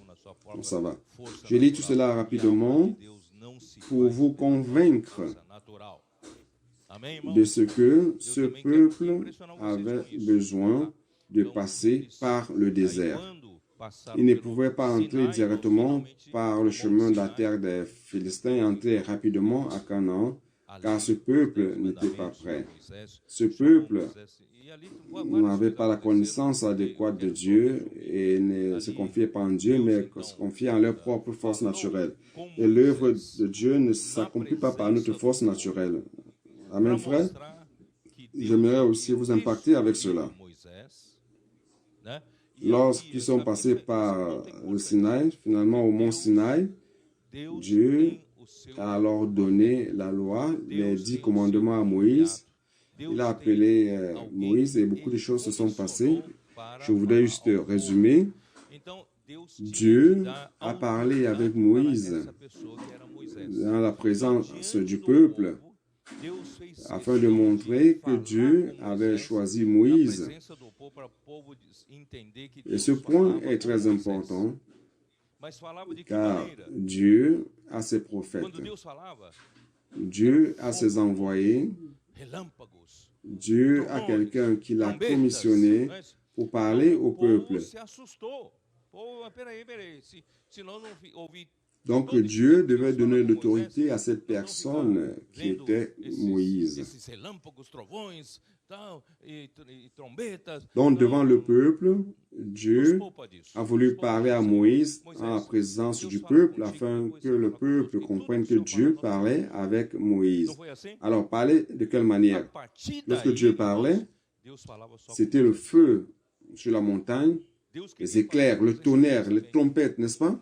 Speaker 1: Donc, ça va. Je lis tout cela rapidement pour vous convaincre de ce que ce peuple avait besoin de passer par le désert. Ils ne pouvaient pas entrer directement par le chemin de la terre des Philistins et entrer rapidement à Canaan, car ce peuple n'était pas prêt. Ce peuple n'avait pas la connaissance adéquate de Dieu et ne se confiait pas en Dieu, mais se confiait en leur propre force naturelle. Et l'œuvre de Dieu ne s'accomplit pas par notre force naturelle. Amen, frère. J'aimerais aussi vous impacter avec cela. Lorsqu'ils sont passés par le Sinaï, finalement au mont Sinaï, Dieu a alors donné la loi, les 10 commandements à Moïse. Il a appelé Moïse et beaucoup de choses se sont passées. Je voudrais juste résumer. Dieu a parlé avec Moïse dans la présence du peuple afin de montrer que Dieu avait choisi Moïse. Et ce point est très important, car Dieu a ses prophètes, Dieu a ses envoyés, Dieu a quelqu'un qui l'a commissionné pour parler au peuple. Donc Dieu devait donner l'autorité à cette personne qui était Moïse. Donc devant le peuple, Dieu a voulu parler à Moïse en présence du peuple afin que le peuple comprenne que Dieu parlait avec Moïse. Alors parler de quelle manière? Lorsque Dieu parlait, c'était le feu sur la montagne, les éclairs, le tonnerre, les trompettes, n'est-ce pas?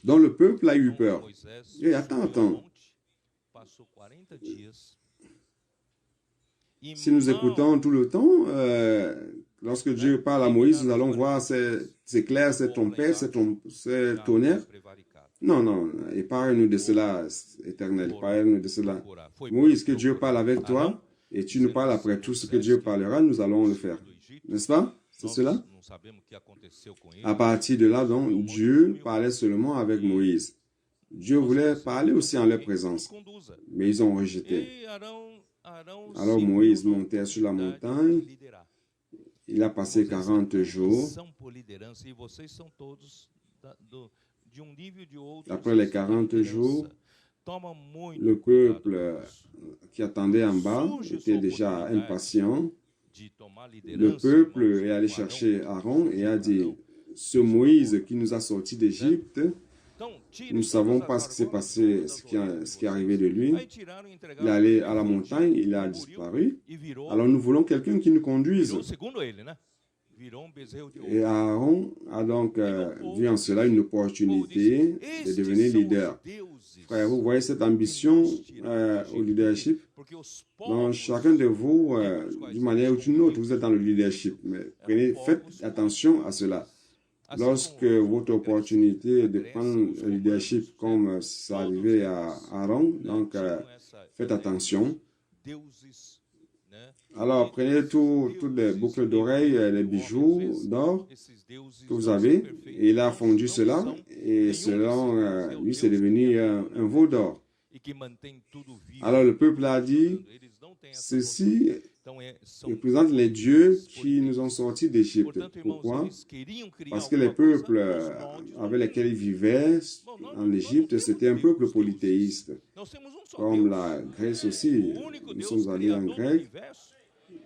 Speaker 1: Donc le peuple a eu peur. Et attends. Si nous écoutons tout le temps, lorsque Dieu parle à Moïse, nous allons voir ces éclairs, ces trompettes, ces tonnerres. Non, épargne-nous de cela, Éternel, épargne-nous de cela. Moïse, que Dieu parle avec toi, et tu nous parles après tout ce que Dieu parlera, nous allons le faire. N'est-ce pas? C'est cela? À partir de là, donc, Dieu parlait seulement avec Moïse. Dieu voulait parler aussi en leur présence, mais ils ont rejeté. Alors Moïse montait sur la montagne, il a passé 40 jours. Après les 40 jours, le peuple qui attendait en bas était déjà impatient. Le peuple est allé chercher Aaron et a dit, ce Moïse qui nous a sortis d'Égypte, nous ne savons pas ce qui s'est passé, ce qui est arrivé de lui. Il est allé à la montagne, il a disparu. Alors nous voulons quelqu'un qui nous conduise. Et Aaron a donc vu en cela une opportunité de devenir leader. Frère, vous voyez cette ambition au leadership? Donc, chacun de vous, d'une manière ou d'une autre, vous êtes dans le leadership. Mais faites attention à cela. Lorsque votre opportunité de prendre le leadership, comme ça arrivait à Aaron, donc faites attention. Alors, prenez toutes les boucles d'oreilles, les bijoux d'or que vous avez. Et il a fondu cela. Et selon lui, c'est devenu un veau d'or. Alors, le peuple a dit, ceci représente les dieux qui nous ont sortis d'Égypte. Pourquoi? Parce que les peuples avec lesquels ils vivaient en Égypte, c'était un peuple polythéiste. Comme la Grèce aussi. Nous sommes allés en Grèce.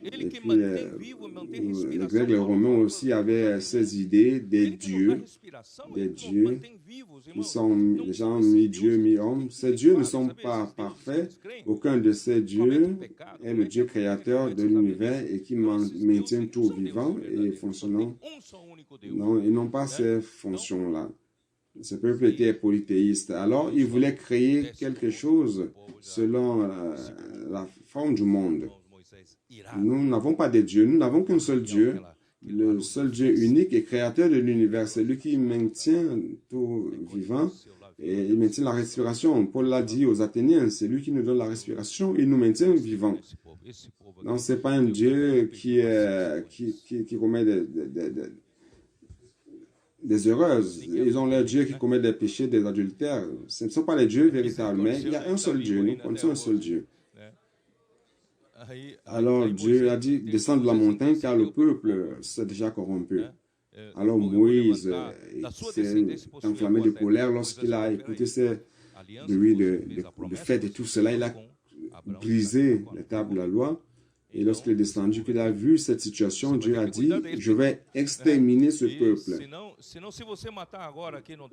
Speaker 1: Et puis, les Grecs, les Romains aussi avaient ces idées des dieux qui sont des gens mi-dieu, mi-homme. Ces dieux ne sont pas parfaits. Aucun de ces dieux est le Dieu créateur de l'univers et qui maintient tout vivant et fonctionnant. Non, ils n'ont pas ces fonctions-là. Ce peuple était polythéiste. Alors, ils voulaient créer quelque chose selon la forme du monde. Nous n'avons pas de Dieu, nous n'avons qu'un seul Dieu, le seul Dieu unique et créateur de l'univers. C'est lui qui maintient tout vivant et il maintient la respiration. Paul l'a dit aux Athéniens, c'est lui qui nous donne la respiration et nous maintient vivants. Donc, ce n'est pas un Dieu qui commet des erreurs. Ils ont leur Dieu qui commet des péchés, des adultères. Ce ne sont pas les dieux véritables, mais il y a un seul Dieu, nous connaissons un seul Dieu. Alors Dieu a dit, descends de la montagne car le peuple s'est déjà corrompu. Alors Moïse s'est enflammé de colère lorsqu'il a écouté ces bruits de fête et tout cela. Il a brisé les tables de la loi. Et lorsqu'il est descendu, qu'il a vu cette situation, Dieu a dit, je vais exterminer ce peuple.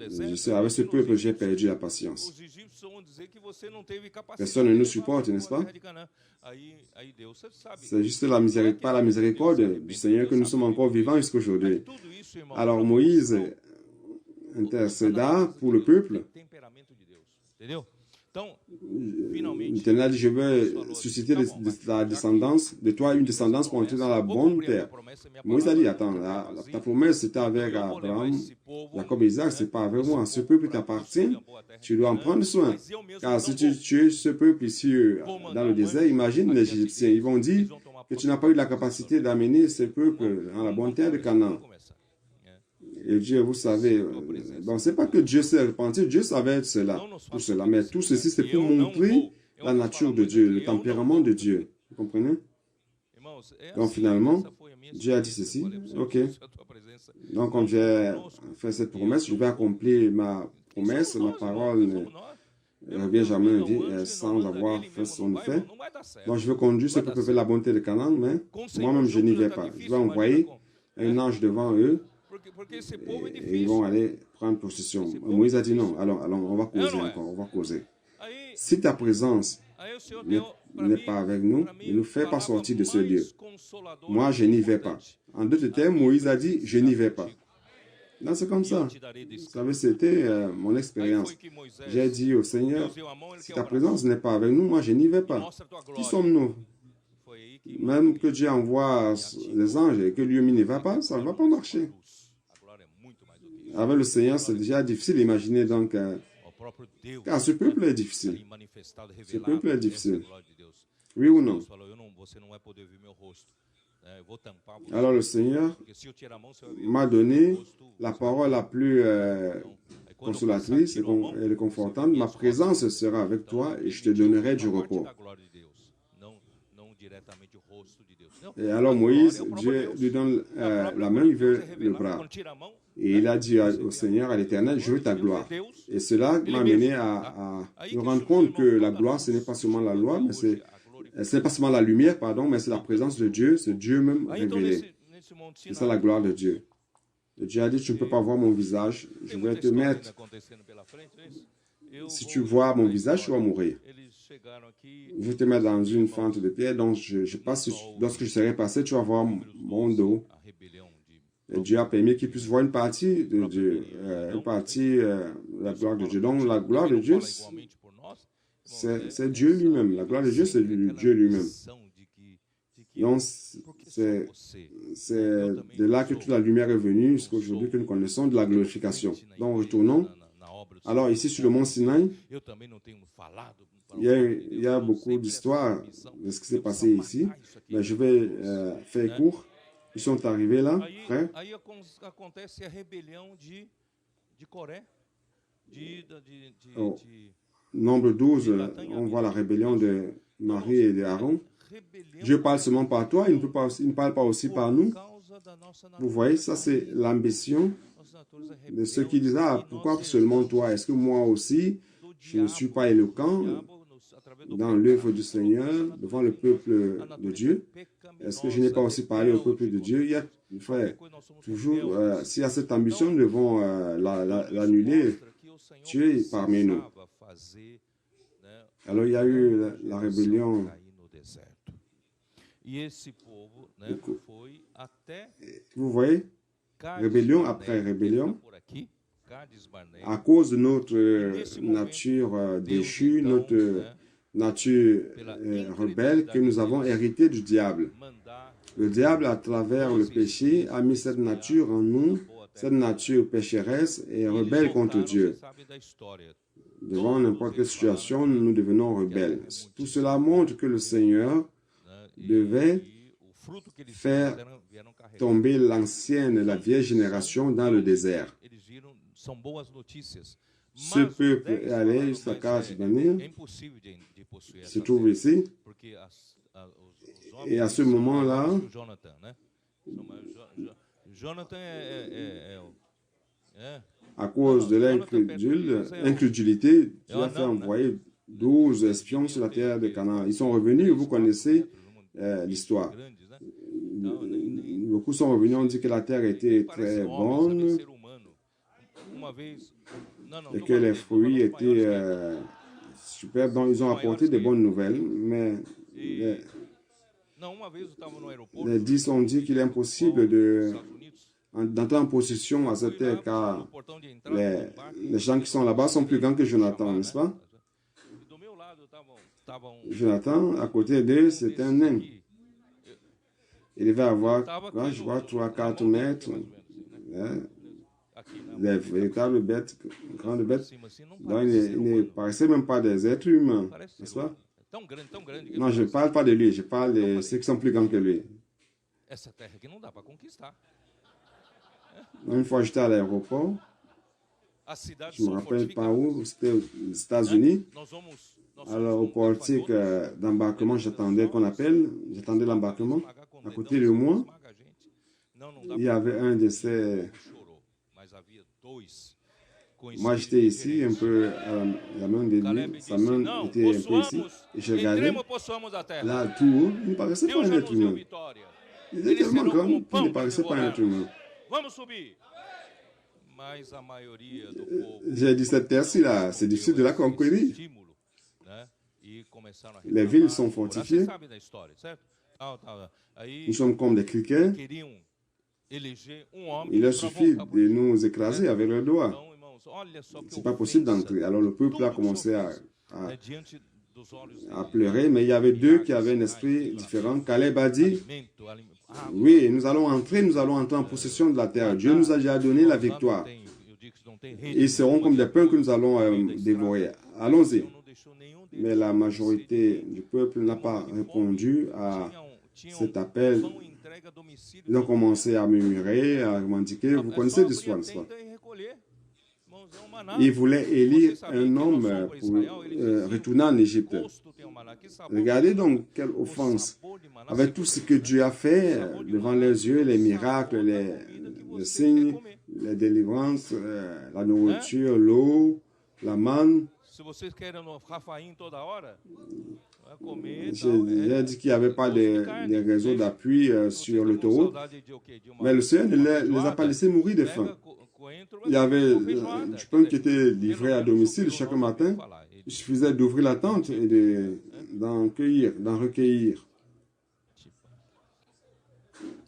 Speaker 1: Je sais, avec ce peuple, j'ai perdu la patience. Personne ne nous supporte, n'est-ce pas? C'est juste pas la miséricorde du Seigneur que nous sommes encore vivants jusqu'à aujourd'hui. Alors Moïse intercéda pour le peuple. L'Éternel a dit, je veux susciter de ta descendance, de toi une descendance pour entrer dans la bonne terre. Moïse a dit, attends, ta promesse c'était avec Abraham, Jacob et Isaac, c'est pas avec moi. Ce peuple t'appartient, tu dois en prendre soin. Car si tu tues ce peuple ici dans le désert, imagine les Égyptiens, ils vont dire que tu n'as pas eu la capacité d'amener ce peuple dans la bonne terre de Canaan. Et Dieu, vous savez, bon, c'est pas que Dieu s'est repenti, Dieu savait cela, tout cela, mais tout ceci, c'est pour montrer la nature de Dieu, le tempérament de Dieu. Vous comprenez? Donc finalement, Dieu a dit ceci, ok. Donc comme j'ai fait cette promesse, je vais accomplir ma promesse, ma parole ne revient jamais dit, sans avoir fait son effet. Donc je veux conduire ce peuple vers la bonté de Canaan, mais moi-même je n'y vais pas. Je vais envoyer un ange devant eux et ils vont aller prendre possession. Moïse a dit non, alors on va causer encore, on va causer. Si ta présence n'est pas avec nous, ne nous fais pas sortir de ce lieu. Moi, je n'y vais pas. En d'autres termes, Moïse a dit, je n'y vais pas. Là, c'est comme ça. Vous savez, c'était mon expérience. J'ai dit au Seigneur, si ta présence n'est pas avec nous, moi, je n'y vais pas. Qui sommes-nous? Même que Dieu envoie les anges et que lui n'y va pas, ça ne va pas marcher. Avec le Seigneur, c'est déjà difficile d'imaginer, donc, car ce peuple est difficile. Ce peuple est difficile. Oui ou non? Alors le Seigneur m'a donné la parole la plus consolatrice et réconfortante. Ma présence sera avec toi et je te donnerai du repos. Et alors Moïse, Dieu lui donne la main, il veut le bras. Et il a dit au Seigneur, à l'Éternel, je veux ta gloire. Et cela m'a amené à me rendre compte que la gloire, ce n'est pas seulement la loi, mais ce n'est pas seulement la lumière, pardon, mais c'est la présence de Dieu, c'est Dieu même révélé. C'est ça la gloire de Dieu. Et Dieu a dit, tu ne peux pas voir mon visage, je vais te mettre. Si tu vois mon visage, tu vas mourir. Je vais te mettre dans une fente de pierre, donc je passe, lorsque je serai passé, tu vas voir mon dos. Et Dieu a permis qu'il puisse voir une partie de Dieu, une partie de la gloire de Dieu. Donc la gloire de Dieu, c'est Dieu lui-même. La gloire de Dieu, c'est Dieu lui-même. Donc c'est de là que toute la lumière est venue jusqu'à aujourd'hui que nous connaissons de la glorification. Donc retournons. Alors ici sur le mont Sinaï, il y a beaucoup d'histoires de ce qui s'est passé ici. Mais je vais faire court. Ils sont arrivés là, frère. Au nombre 12, on voit la rébellion de Marie et d'Aaron. Dieu parle seulement par toi, il ne parle pas aussi par nous. Vous voyez, ça c'est l'ambition de ceux qui disent, ah, pourquoi seulement toi? Est-ce que moi aussi, je ne suis pas éloquent dans l'œuvre du Seigneur, devant le peuple de Dieu? Est-ce que je n'ai pas aussi parlé au peuple de Dieu? Il y a, frère, toujours, s'il y a cette ambition, nous devons l'annuler. Dieu est parmi nous. Alors il y a eu la rébellion. Vous voyez, rébellion après rébellion, à cause de notre nature déchue, notre nature rebelle que nous avons hérité du diable. Le diable, à travers le péché, a mis cette nature en nous, cette nature pécheresse et rebelle contre Dieu. Devant n'importe quelle situation, nous devenons rebelles. Tout cela montre que le Seigneur devait faire tomber l'ancienne, la vieille génération dans le désert. Ce peuple est allé jusqu'à Kadesh-Barnea, se trouve ici, et à ce moment-là, à cause de l'incrédulité, Dieu a fait envoyer 12 espions sur la terre de Canaan. Ils sont revenus, vous connaissez l'histoire. Beaucoup sont revenus, on dit que la terre était très bonne et que les fruits étaient superbes. Donc, ils ont apporté des bonnes nouvelles, mais les 10 ont dit qu'il est impossible d'entrer en possession à cette terre car les gens qui sont là-bas sont plus grands que Jonathan, n'est-ce pas? Jonathan, à côté d'eux, c'est un nain. Il devait avoir, je vois, 3-4 mètres, des véritables bêtes, grandes bêtes. Donc, il ne paraissait même pas des êtres humains, n'est-ce pas? Non, je ne parle pas de lui, je parle de ceux qui sont plus grands que lui. Une fois, j'étais à l'aéroport, je ne me rappelle pas où, c'était aux États-Unis. Alors, au portique d'embarquement, j'attendais l'embarquement. à côté de moi, il y avait un de ces... Moi, j'étais ici, un peu à la main de lui. Sa main était un peu ici. Et je regardais. Là, tout haut, il ne paraissait pas un être humain. Il était tellement grand qu'il ne paraissait pas un être humain. J'ai dit, cette terre-ci, là, c'est difficile de la conquérir. Les villes sont fortifiées. Nous sommes comme des criquets. Il leur suffit de nous écraser avec leurs doigts. Ce n'est pas possible d'entrer. Alors le peuple a commencé à pleurer, mais il y avait deux qui avaient un esprit différent. Caleb a dit, oui, nous allons entrer en possession de la terre. Dieu nous a déjà donné la victoire. Ils seront comme des pains que nous allons dévorer. Allons-y. Mais la majorité du peuple n'a pas répondu à cet appel. Ils ont commencé à murmurer, à revendiquer. Vous connaissez l'histoire, n'est-ce pas? Ils voulaient élire un homme pour retourner en Égypte. Regardez donc quelle offense. Avec tout ce que Dieu a fait devant leurs yeux, les miracles, les signes, les délivrances, la nourriture, l'eau, la manne. J'ai dit qu'il n'y avait pas de réseau d'appui sur l'autoroute, mais le Seigneur ne les a pas laissés mourir de faim. Il y avait du pain qui était livré à domicile chaque matin. Il suffisait d'ouvrir la tente et d'en recueillir.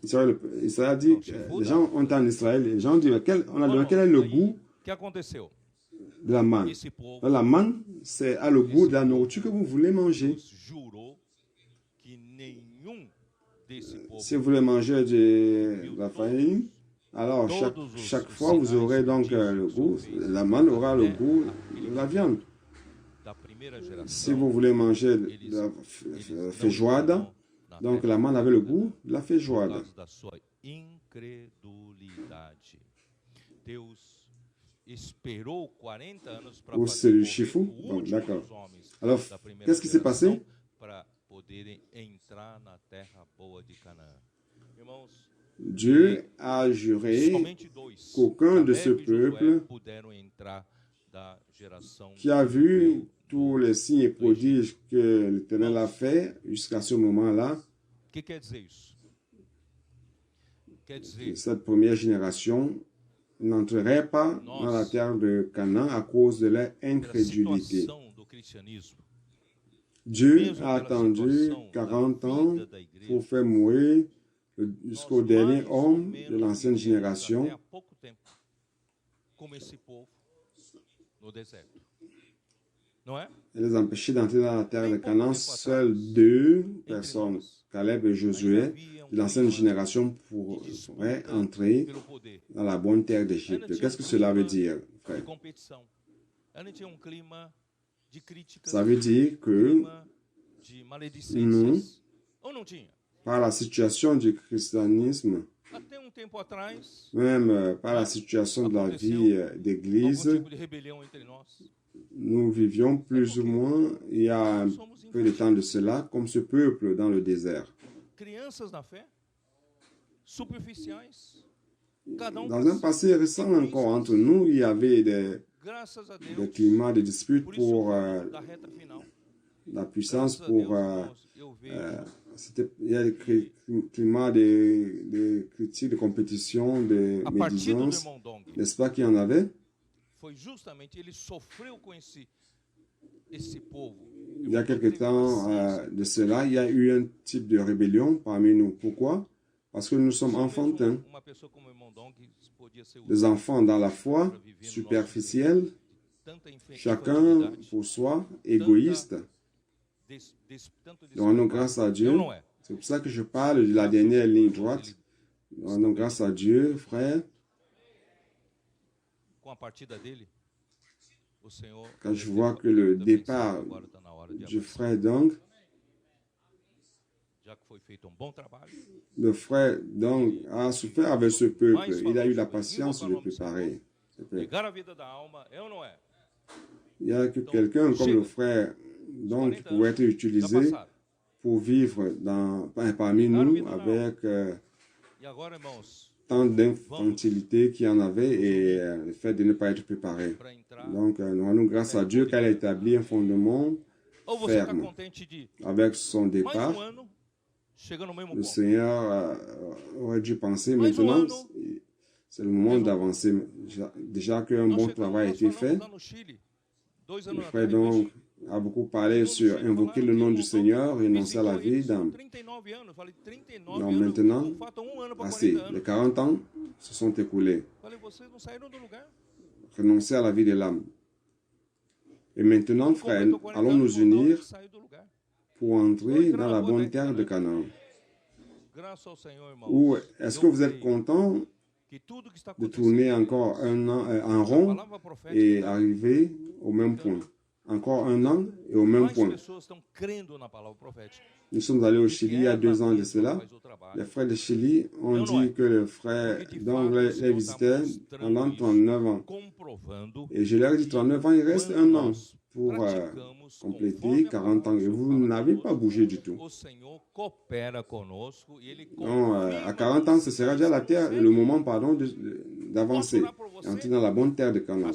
Speaker 1: Israël a dit, les gens ont en Israël, les gens disent, quel est le goût de la manne? La manne, c'est le goût de la nourriture que vous voulez manger. Si vous voulez manger de la farine, alors chaque fois vous aurez donc le goût, la manne aura le goût de la viande. Si vous voulez manger de la feijoada, donc la manne avait le goût de la feijoada. Ou c'est le chifou. Bon, d'accord. Alors, qu'est-ce qui s'est passé? Dieu a juré qu'aucun de ce peuple qui a vu tous les signes et prodiges que l'Éternel a fait jusqu'à ce moment-là, cette première génération n'entrerait pas dans la terre de Canaan à cause de leur incrédulité. Dieu a attendu 40 ans pour faire mourir jusqu'au dernier homme de l'ancienne génération. Et les empêcher d'entrer dans la terre de Canaan. Seules deux personnes, Caleb et Josué, de l'ancienne génération, pourraient entrer dans la bonne terre d'Égypte. Qu'est-ce que cela veut dire, frère? Ça veut dire que nous, par la situation du christianisme, même par la situation de la vie d'église, nous vivions plus ou moins, il y a un peu de temps de cela, comme ce peuple dans le désert. Dans un passé récent encore, entre nous, il y avait des climats de dispute pour la puissance, pour... il y a des climats de critiques, de compétition, de médisance. N'est-ce pas qu'il y en avait? Il y a quelque temps de cela, il y a eu un type de rébellion parmi nous. Pourquoi? Parce que nous sommes enfantins. Des enfants dans la foi, superficiels, chacun pour soi, égoïste. Donnons grâce à Dieu. C'est pour ça que je parle de la dernière ligne droite. Donnons grâce à Dieu, frère. Quand je vois que le départ du frère, donc, le frère donc a souffert avec ce peuple. Il a eu la patience de préparer. Il y a que quelqu'un comme le frère donc qui pourrait être utilisé pour vivre parmi nous avec tant d'infantilité qu'il y en avait et le fait de ne pas être préparé. Donc, nous rendons grâce à Dieu qu'elle a établi un fondement ferme. Avec son départ, le Seigneur aurait dû penser maintenant, c'est le moment d'avancer. Déjà qu'un bon travail a été fait, le frère donc a beaucoup parlé sur invoquer le nom du Seigneur, renoncer à la vie d'âme. Donc maintenant, assez, les 40 ans se sont écoulés. Renoncer à la vie de l'âme. Et maintenant, frère, allons nous unir pour entrer dans la bonne terre de Canaan. Ou est-ce que vous êtes content de tourner encore un an en rond et arriver au même point? Encore un an et au même point. Nous sommes allés au Chili il y a 2 ans de cela. Les frères de Chili ont dit que le frère donc les visitait pendant 39 ans. Et je leur ai dit 39 ans, il reste un an pour compléter 40 ans. Et vous n'avez pas bougé du tout. Non, à 40 ans, ce sera déjà la terre, le moment d'avancer, entrer dans la bonne terre de Canaan.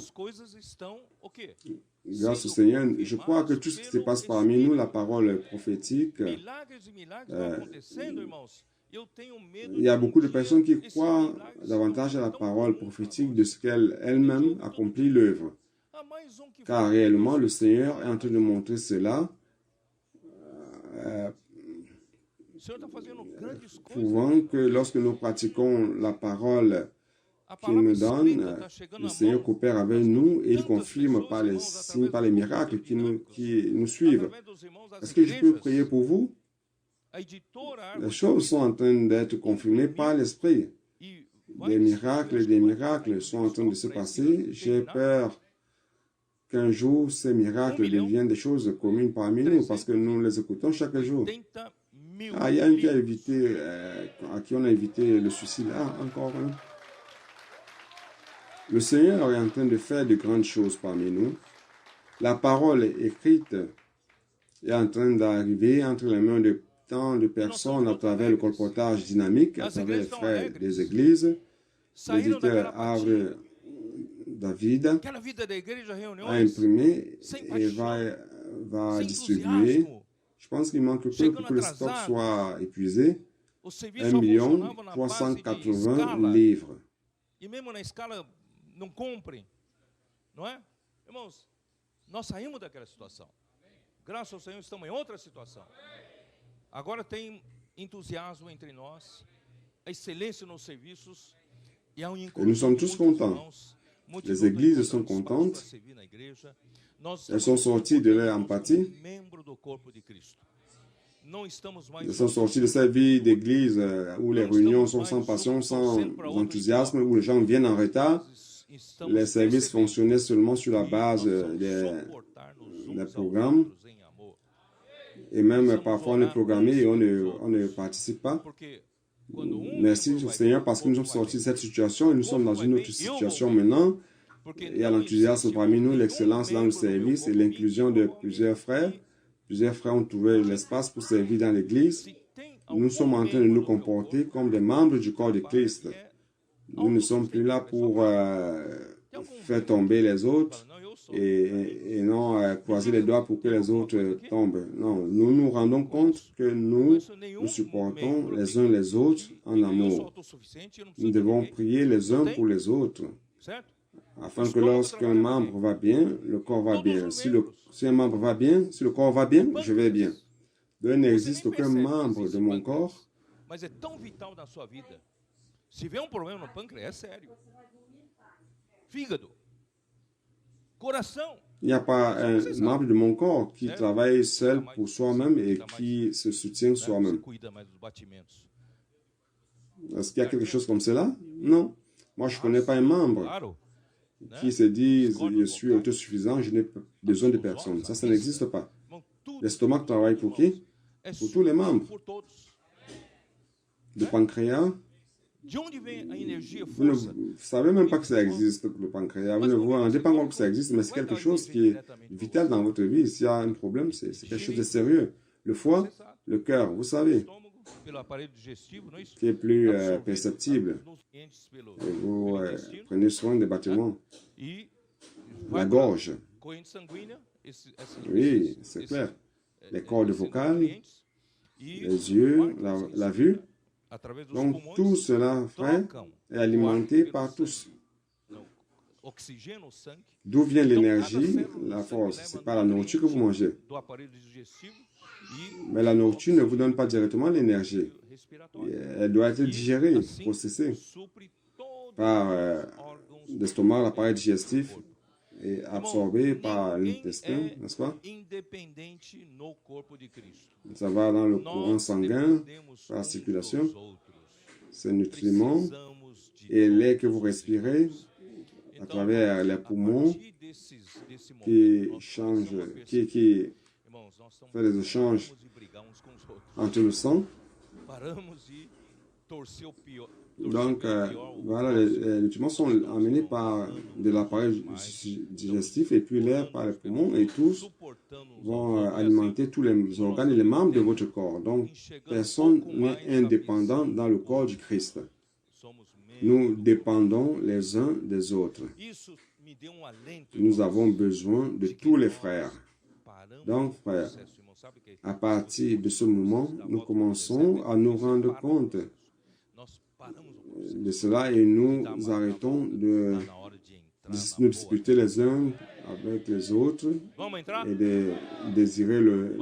Speaker 1: Grâce au Seigneur, je crois que tout ce qui se passe parmi nous, la parole prophétique, il y a beaucoup de personnes qui croient davantage à la parole prophétique de ce qu'elle elle-même accomplit l'œuvre. Car réellement, le Seigneur est en train de montrer cela, prouvant que lorsque nous pratiquons la parole qu'il nous donne, le Seigneur coopère avec nous et il confirme par les signes, par les miracles qui nous suivent. Est-ce que je peux prier pour vous? Les choses sont en train d'être confirmées par l'Esprit. Des miracles sont en train de se passer. J'ai peur qu'un jour, ces miracles deviennent des choses communes parmi nous parce que nous les écoutons chaque jour. Ah, il y a un qui a évité, à qui on a évité le suicide. Ah, encore un. Le Seigneur est en train de faire de grandes choses parmi nous. La parole écrite est en train d'arriver entre les mains de tant de personnes à travers le colportage dynamique, à travers les frères des églises. L'éditeur Havre David a imprimé et va distribuer. Je pense qu'il manque peu pour que le stock soit épuisé. 1 380 livres.
Speaker 2: Não comprem, não é? Irmãos, nós saímos daquela situação. Graças ao Senhor, estamos em outra situação. Agora tem entusiasmo entre nós, a excelência nos serviços e há encontro.
Speaker 1: Nous sommes tous contents. Les églises sont contentes. Elles sont sorties de leur empathie. Elles sont sorties de cette vie d'église où les réunions sont sans passion, sans enthousiasme, où les gens viennent en retard. Les services fonctionnaient seulement sur la base des programmes. Et même parfois on est programmé et on ne participe pas. Merci au Seigneur parce que nous sommes sortis de cette situation et nous sommes dans une autre situation maintenant. Il y a l'enthousiasme parmi nous, l'excellence dans le service et l'inclusion de plusieurs frères. Plusieurs frères ont trouvé l'espace pour servir dans l'église. Nous sommes en train de nous comporter comme des membres du corps de Christ. Nous ne sommes plus là pour faire tomber les autres et non croiser les doigts pour que les autres tombent. Non, nous nous rendons compte que nous supportons les uns les autres en amour. Nous devons prier les uns pour les autres, afin que lorsqu'un membre va bien, le corps va bien. Si un membre va bien, si le corps va bien, je vais bien. Il n'existe aucun membre de mon corps.
Speaker 2: Se vê problema no pâncreas, é sério. Fígado. Coração.
Speaker 1: Il n'y a pas un membre de mon corps qui travaille seul pour soi-même et qui se soutient soi-même. Est-ce qu'il y a quelque chose comme cela? Non. Moi, je ne connais pas un membre qui se dit « Je suis autosuffisant, je n'ai pas besoin de personne ». Ça n'existe pas. L'estomac travaille pour qui? Pour tous les membres. Le pancréas. Vous ne savez même pas que ça existe, le pancréas. Vous ne vous rendez pas compte que ça existe, mais c'est quelque chose qui est vital dans votre vie. S'il y a un problème, c'est quelque chose de sérieux. Le foie, le cœur, vous savez, qui est plus perceptible. Et vous prenez soin des battements. La gorge. Oui, c'est clair. Les cordes vocales, les yeux, la vue. Donc tout cela, frère, est alimenté par tous. D'où vient l'énergie, la force? Ce n'est pas la nourriture que vous mangez. Mais la nourriture ne vous donne pas directement l'énergie. Elle doit être digérée, processée par l'estomac, l'appareil digestif, et absorbée par l'intestin, n'est-ce pas? Ça va dans le courant sanguin, par la circulation. Ces nutriments et l'air que vous respirez à travers les poumons qui changent, qui fait des échanges entre le sang. Donc, voilà, les nutriments sont amenés par de l'appareil digestif et puis l'air par les poumons et tous vont alimenter tous les organes et les membres de votre corps. Donc, personne n'est indépendant dans le corps du Christ. Nous dépendons les uns des autres. Nous avons besoin de tous les frères. Donc, frères, à partir de ce moment, nous commençons à nous rendre compte de cela et nous arrêtons de nous disputer les uns avec les autres et de désirer le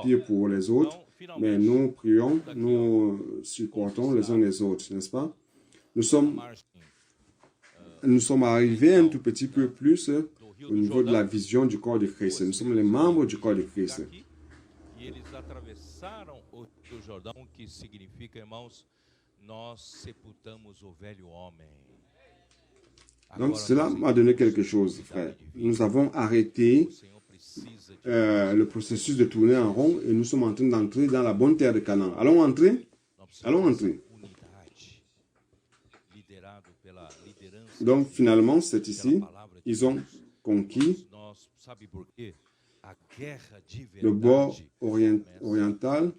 Speaker 1: pire pour les autres. Mais nous prions, nous supportons les uns les autres, n'est-ce pas? Nous sommes arrivés un tout petit peu plus au niveau de la vision du corps de Christ. Nous sommes les membres du corps de Christ. Donc cela m'a donné quelque chose, frère. Nous avons arrêté le processus de tourner en rond et nous sommes en train d'entrer dans la bonne terre de Canaan. Allons entrer? Allons entrer. Donc finalement, c'est ici, ils ont conquis le bord oriental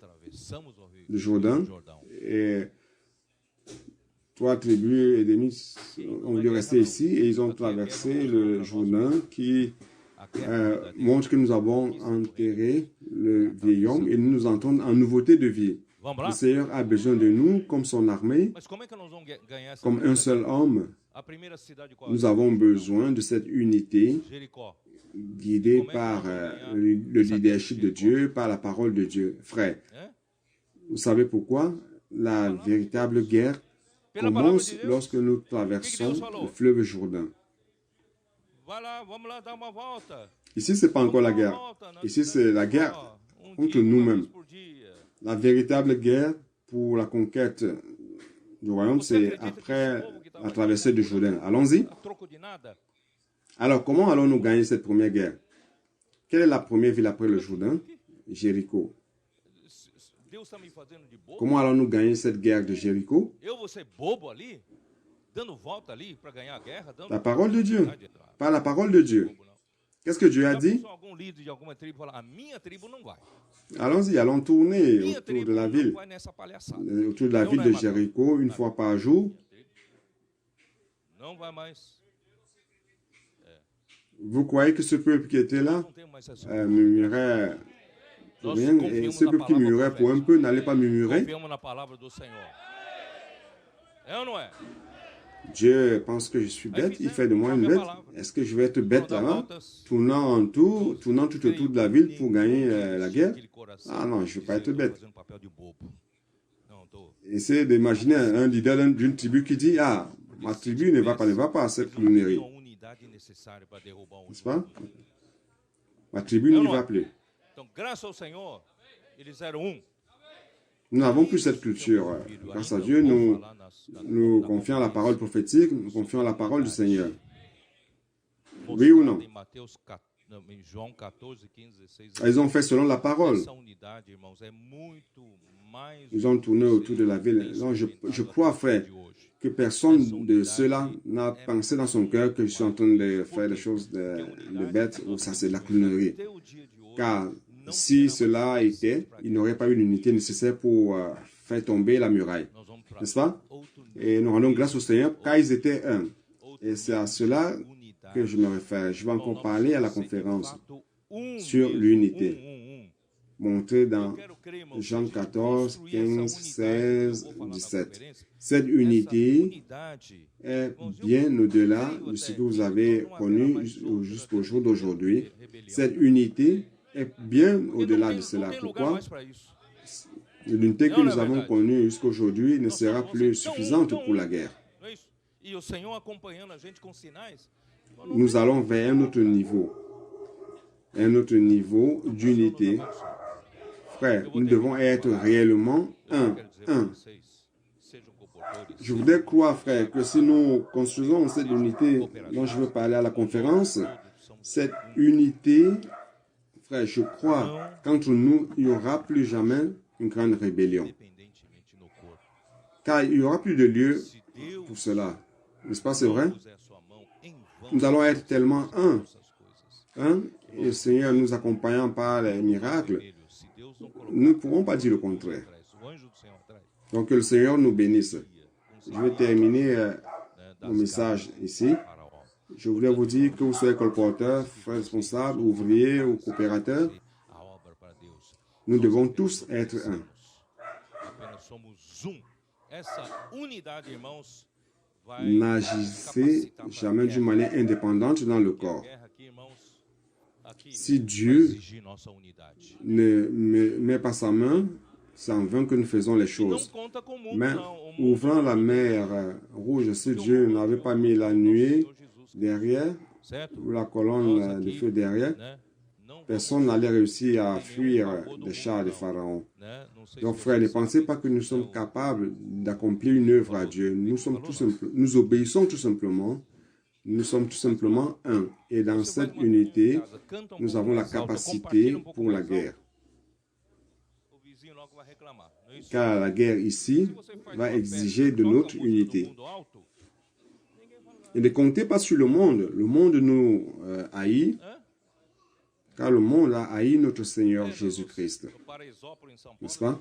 Speaker 1: du Jourdain et 3 tribus et demi ont dû rester ici et ils ont traversé le Jourdain qui montre que nous avons enterré le vieil homme et nous entrons en nouveauté de vie. Le Seigneur a besoin de nous comme son armée, comme un seul homme. Nous avons besoin de cette unité guidée par le leadership de Dieu, par la parole de Dieu. Frère, vous savez pourquoi? La véritable guerre commence lorsque nous traversons le fleuve Jourdain. Ici, ce n'est pas encore la guerre. Ici, c'est la guerre contre nous-mêmes. La véritable guerre pour la conquête du royaume, c'est après la traversée du Jourdain. Allons-y. Alors, comment allons-nous gagner cette première guerre? Quelle est la première ville après le Jourdain? Jéricho. Comment allons-nous gagner cette guerre de Jéricho? La parole de Dieu. Par la parole de Dieu. Qu'est-ce que Dieu a dit? Allons-y, allons tourner autour de la ville. Autour de la ville de Jéricho, une fois par jour. Vous croyez que ce peuple qui était là murmurait pour rien, et ce peuple qui murmurait pour un peu n'allait pas murmurer? Dieu pense que je suis bête, il fait de moi une bête. Est-ce que je vais être bête hein? Tournant tout autour de la ville pour gagner la guerre? Ah non, je ne vais pas être bête. Essayez d'imaginer un leader d'une tribu qui dit, ah, ma tribu ne va pas à cette clownerie. N'est-ce pas? Ma tribu n'y va plus. Nous n'avons plus cette culture. Grâce à Dieu, nous confions la parole prophétique, nous confions la parole du Seigneur. Oui ou non? Ils ont fait selon la parole. Ils ont tourné autour de la ville. Donc, je crois, frère, que personne de cela n'a pensé dans son cœur que je suis en train de faire des choses de bêtes ou ça c'est de la clownerie. Car Si cela était, il n'aurait pas eu l'unité nécessaire pour faire tomber la muraille. N'est-ce pas? Et nous rendons grâce au Seigneur car ils étaient un. Et c'est à cela que je me réfère. Je vais encore parler à la conférence sur l'unité, montrée dans Jean 14, 15, 16, 17. Cette unité est bien au-delà de ce que vous avez connu jusqu'au jour d'aujourd'hui. Cette unité est bien au-delà de cela. Pourquoi? L'unité que nous avons connue jusqu'aujourd'hui ne sera plus suffisante pour la guerre. Nous allons vers un autre niveau d'unité. Frère, nous devons être réellement un. Je voudrais croire, frère, que si nous construisons cette unité dont je veux parler à la conférence, cette unité, frère, je crois qu'entre nous, il n'y aura plus jamais une grande rébellion. Car il n'y aura plus de lieu pour cela. N'est-ce pas, c'est vrai? Nous allons être tellement un. Et le Seigneur nous accompagnant par les miracles, nous ne pourrons pas dire le contraire. Donc que le Seigneur nous bénisse. Je vais terminer mon message ici. Je voulais vous dire que vous soyez colporteur, frère responsable, ouvrier ou coopérateur. Nous devons tous être un. N'agissez jamais d'une manière indépendante dans le corps. Si Dieu ne met pas sa main, c'est en vain que nous faisons les choses. Mais ouvrant la mer rouge, si Dieu n'avait pas mis la nuée derrière, ou la colonne de feu derrière, personne n'allait réussir à fuir des chars de Pharaon. Donc, frère, ne pensez pas que nous sommes capables d'accomplir une œuvre à Dieu. Nous obéissons tout simplement. Nous sommes tout simplement un. Et dans cette unité, nous avons la capacité pour la guerre. Car la guerre ici va exiger de notre unité. Et ne comptez pas sur le monde. Le monde nous haït. Car le monde a haï notre Seigneur Jésus-Christ. N'est-ce pas?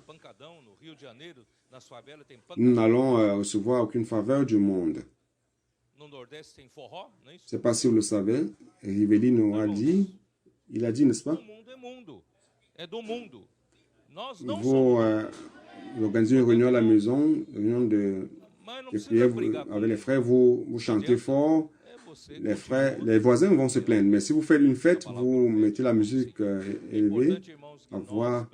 Speaker 1: Nous n'allons recevoir aucune faveur du monde. Je ne sais pas si vous le savez. Rivelli nous a dit, il a dit, n'est-ce pas? Vous organisez une réunion à la maison, une réunion de prière avec les frères, vous chantez fort. Les voisins vont se plaindre. Mais si vous faites une fête, vous mettez la musique élevée, avoir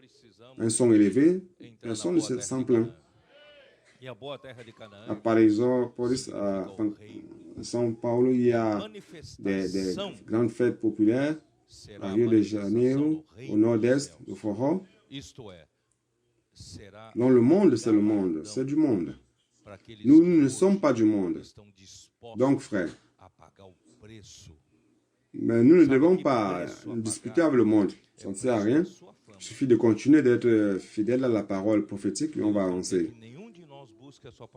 Speaker 1: un son élevé, personne ne s'en plaint. Par exemple, à São Paulo, il y a des grandes fêtes populaires à Rio de Janeiro, au nord-est, au forró. Dans le monde, c'est du monde. Nous ne sommes pas du monde. Donc, frère, mais nous ne devons pas discuter avec le monde. Ça ne sert à rien. Il suffit de continuer d'être fidèle à la parole prophétique et on va avancer.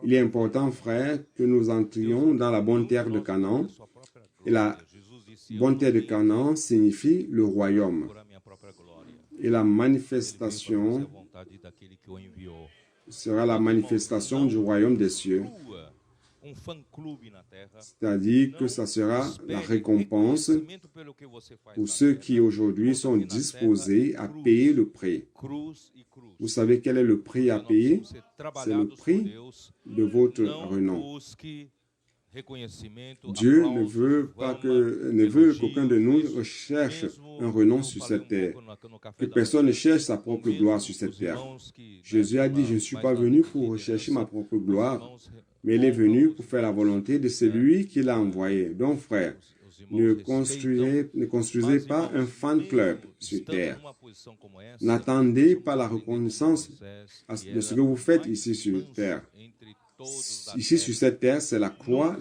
Speaker 1: Il est important, frère, que nous entrions dans la bonne terre de Canaan. Et la bonne terre de Canaan signifie le royaume. Et la manifestation sera la manifestation du royaume des cieux. C'est-à-dire que ça sera la récompense pour ceux qui aujourd'hui sont disposés à payer le prix. Vous savez quel est le prix à payer? C'est le prix de votre renom. Dieu ne veut qu'aucun de nous recherche un renom sur cette terre, que personne ne cherche sa propre gloire sur cette terre. Jésus a dit, je ne suis pas venu pour rechercher ma propre gloire, mais il est venu pour faire la volonté de celui qui l'a envoyé. Donc, frère, ne construisez pas un fan club sur terre. N'attendez pas la reconnaissance de ce que vous faites ici sur terre. Ici, sur cette terre, c'est la croix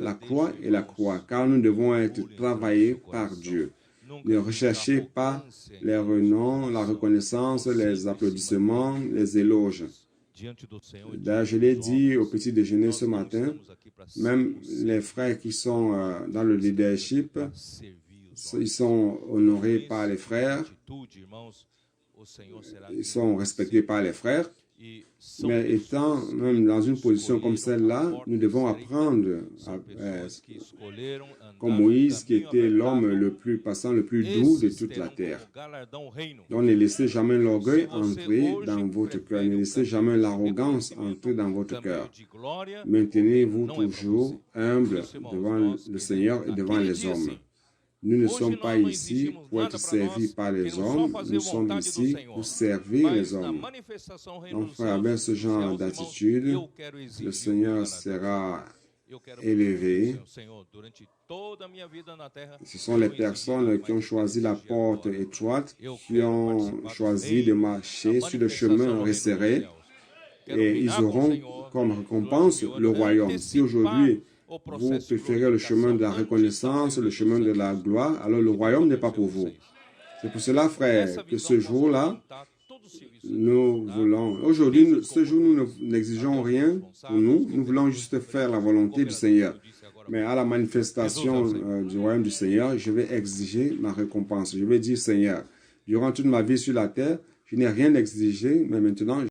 Speaker 1: et la croix, car nous devons être travaillés par Dieu. Ne recherchez pas les renoms, la reconnaissance, les applaudissements, les éloges. D'ailleurs, je l'ai dit au petit déjeuner ce matin, même les frères qui sont dans le leadership, ils sont honorés par les frères. ils sont respectés par les frères. Mais étant même dans une position comme celle-là, nous devons apprendre, comme Moïse, qui était l'homme le plus passant, le plus doux de toute la terre. Donc ne laissez jamais l'orgueil entrer dans votre cœur, ne laissez jamais l'arrogance entrer dans votre cœur. Maintenez-vous toujours humble devant le Seigneur et devant les hommes. Nous ne sommes pas ici pour être servis par les hommes, nous sommes ici pour servir les hommes. Donc, frère, avec ce genre d'attitude, le Seigneur sera élevé. Ce sont les personnes qui ont choisi la porte étroite, qui ont choisi de marcher sur le chemin resserré, et ils auront comme récompense le royaume. Si aujourd'hui, vous préférez le chemin de la reconnaissance, le chemin de la gloire, alors le royaume n'est pas pour vous. C'est pour cela, frère, que ce jour-là, nous voulons... Aujourd'hui, ce jour, nous n'exigeons rien pour nous. Nous voulons juste faire la volonté du Seigneur. Mais à la manifestation du royaume du Seigneur, je vais exiger ma récompense. Je vais dire, Seigneur, durant toute ma vie sur la terre, je n'ai rien exigé, mais maintenant,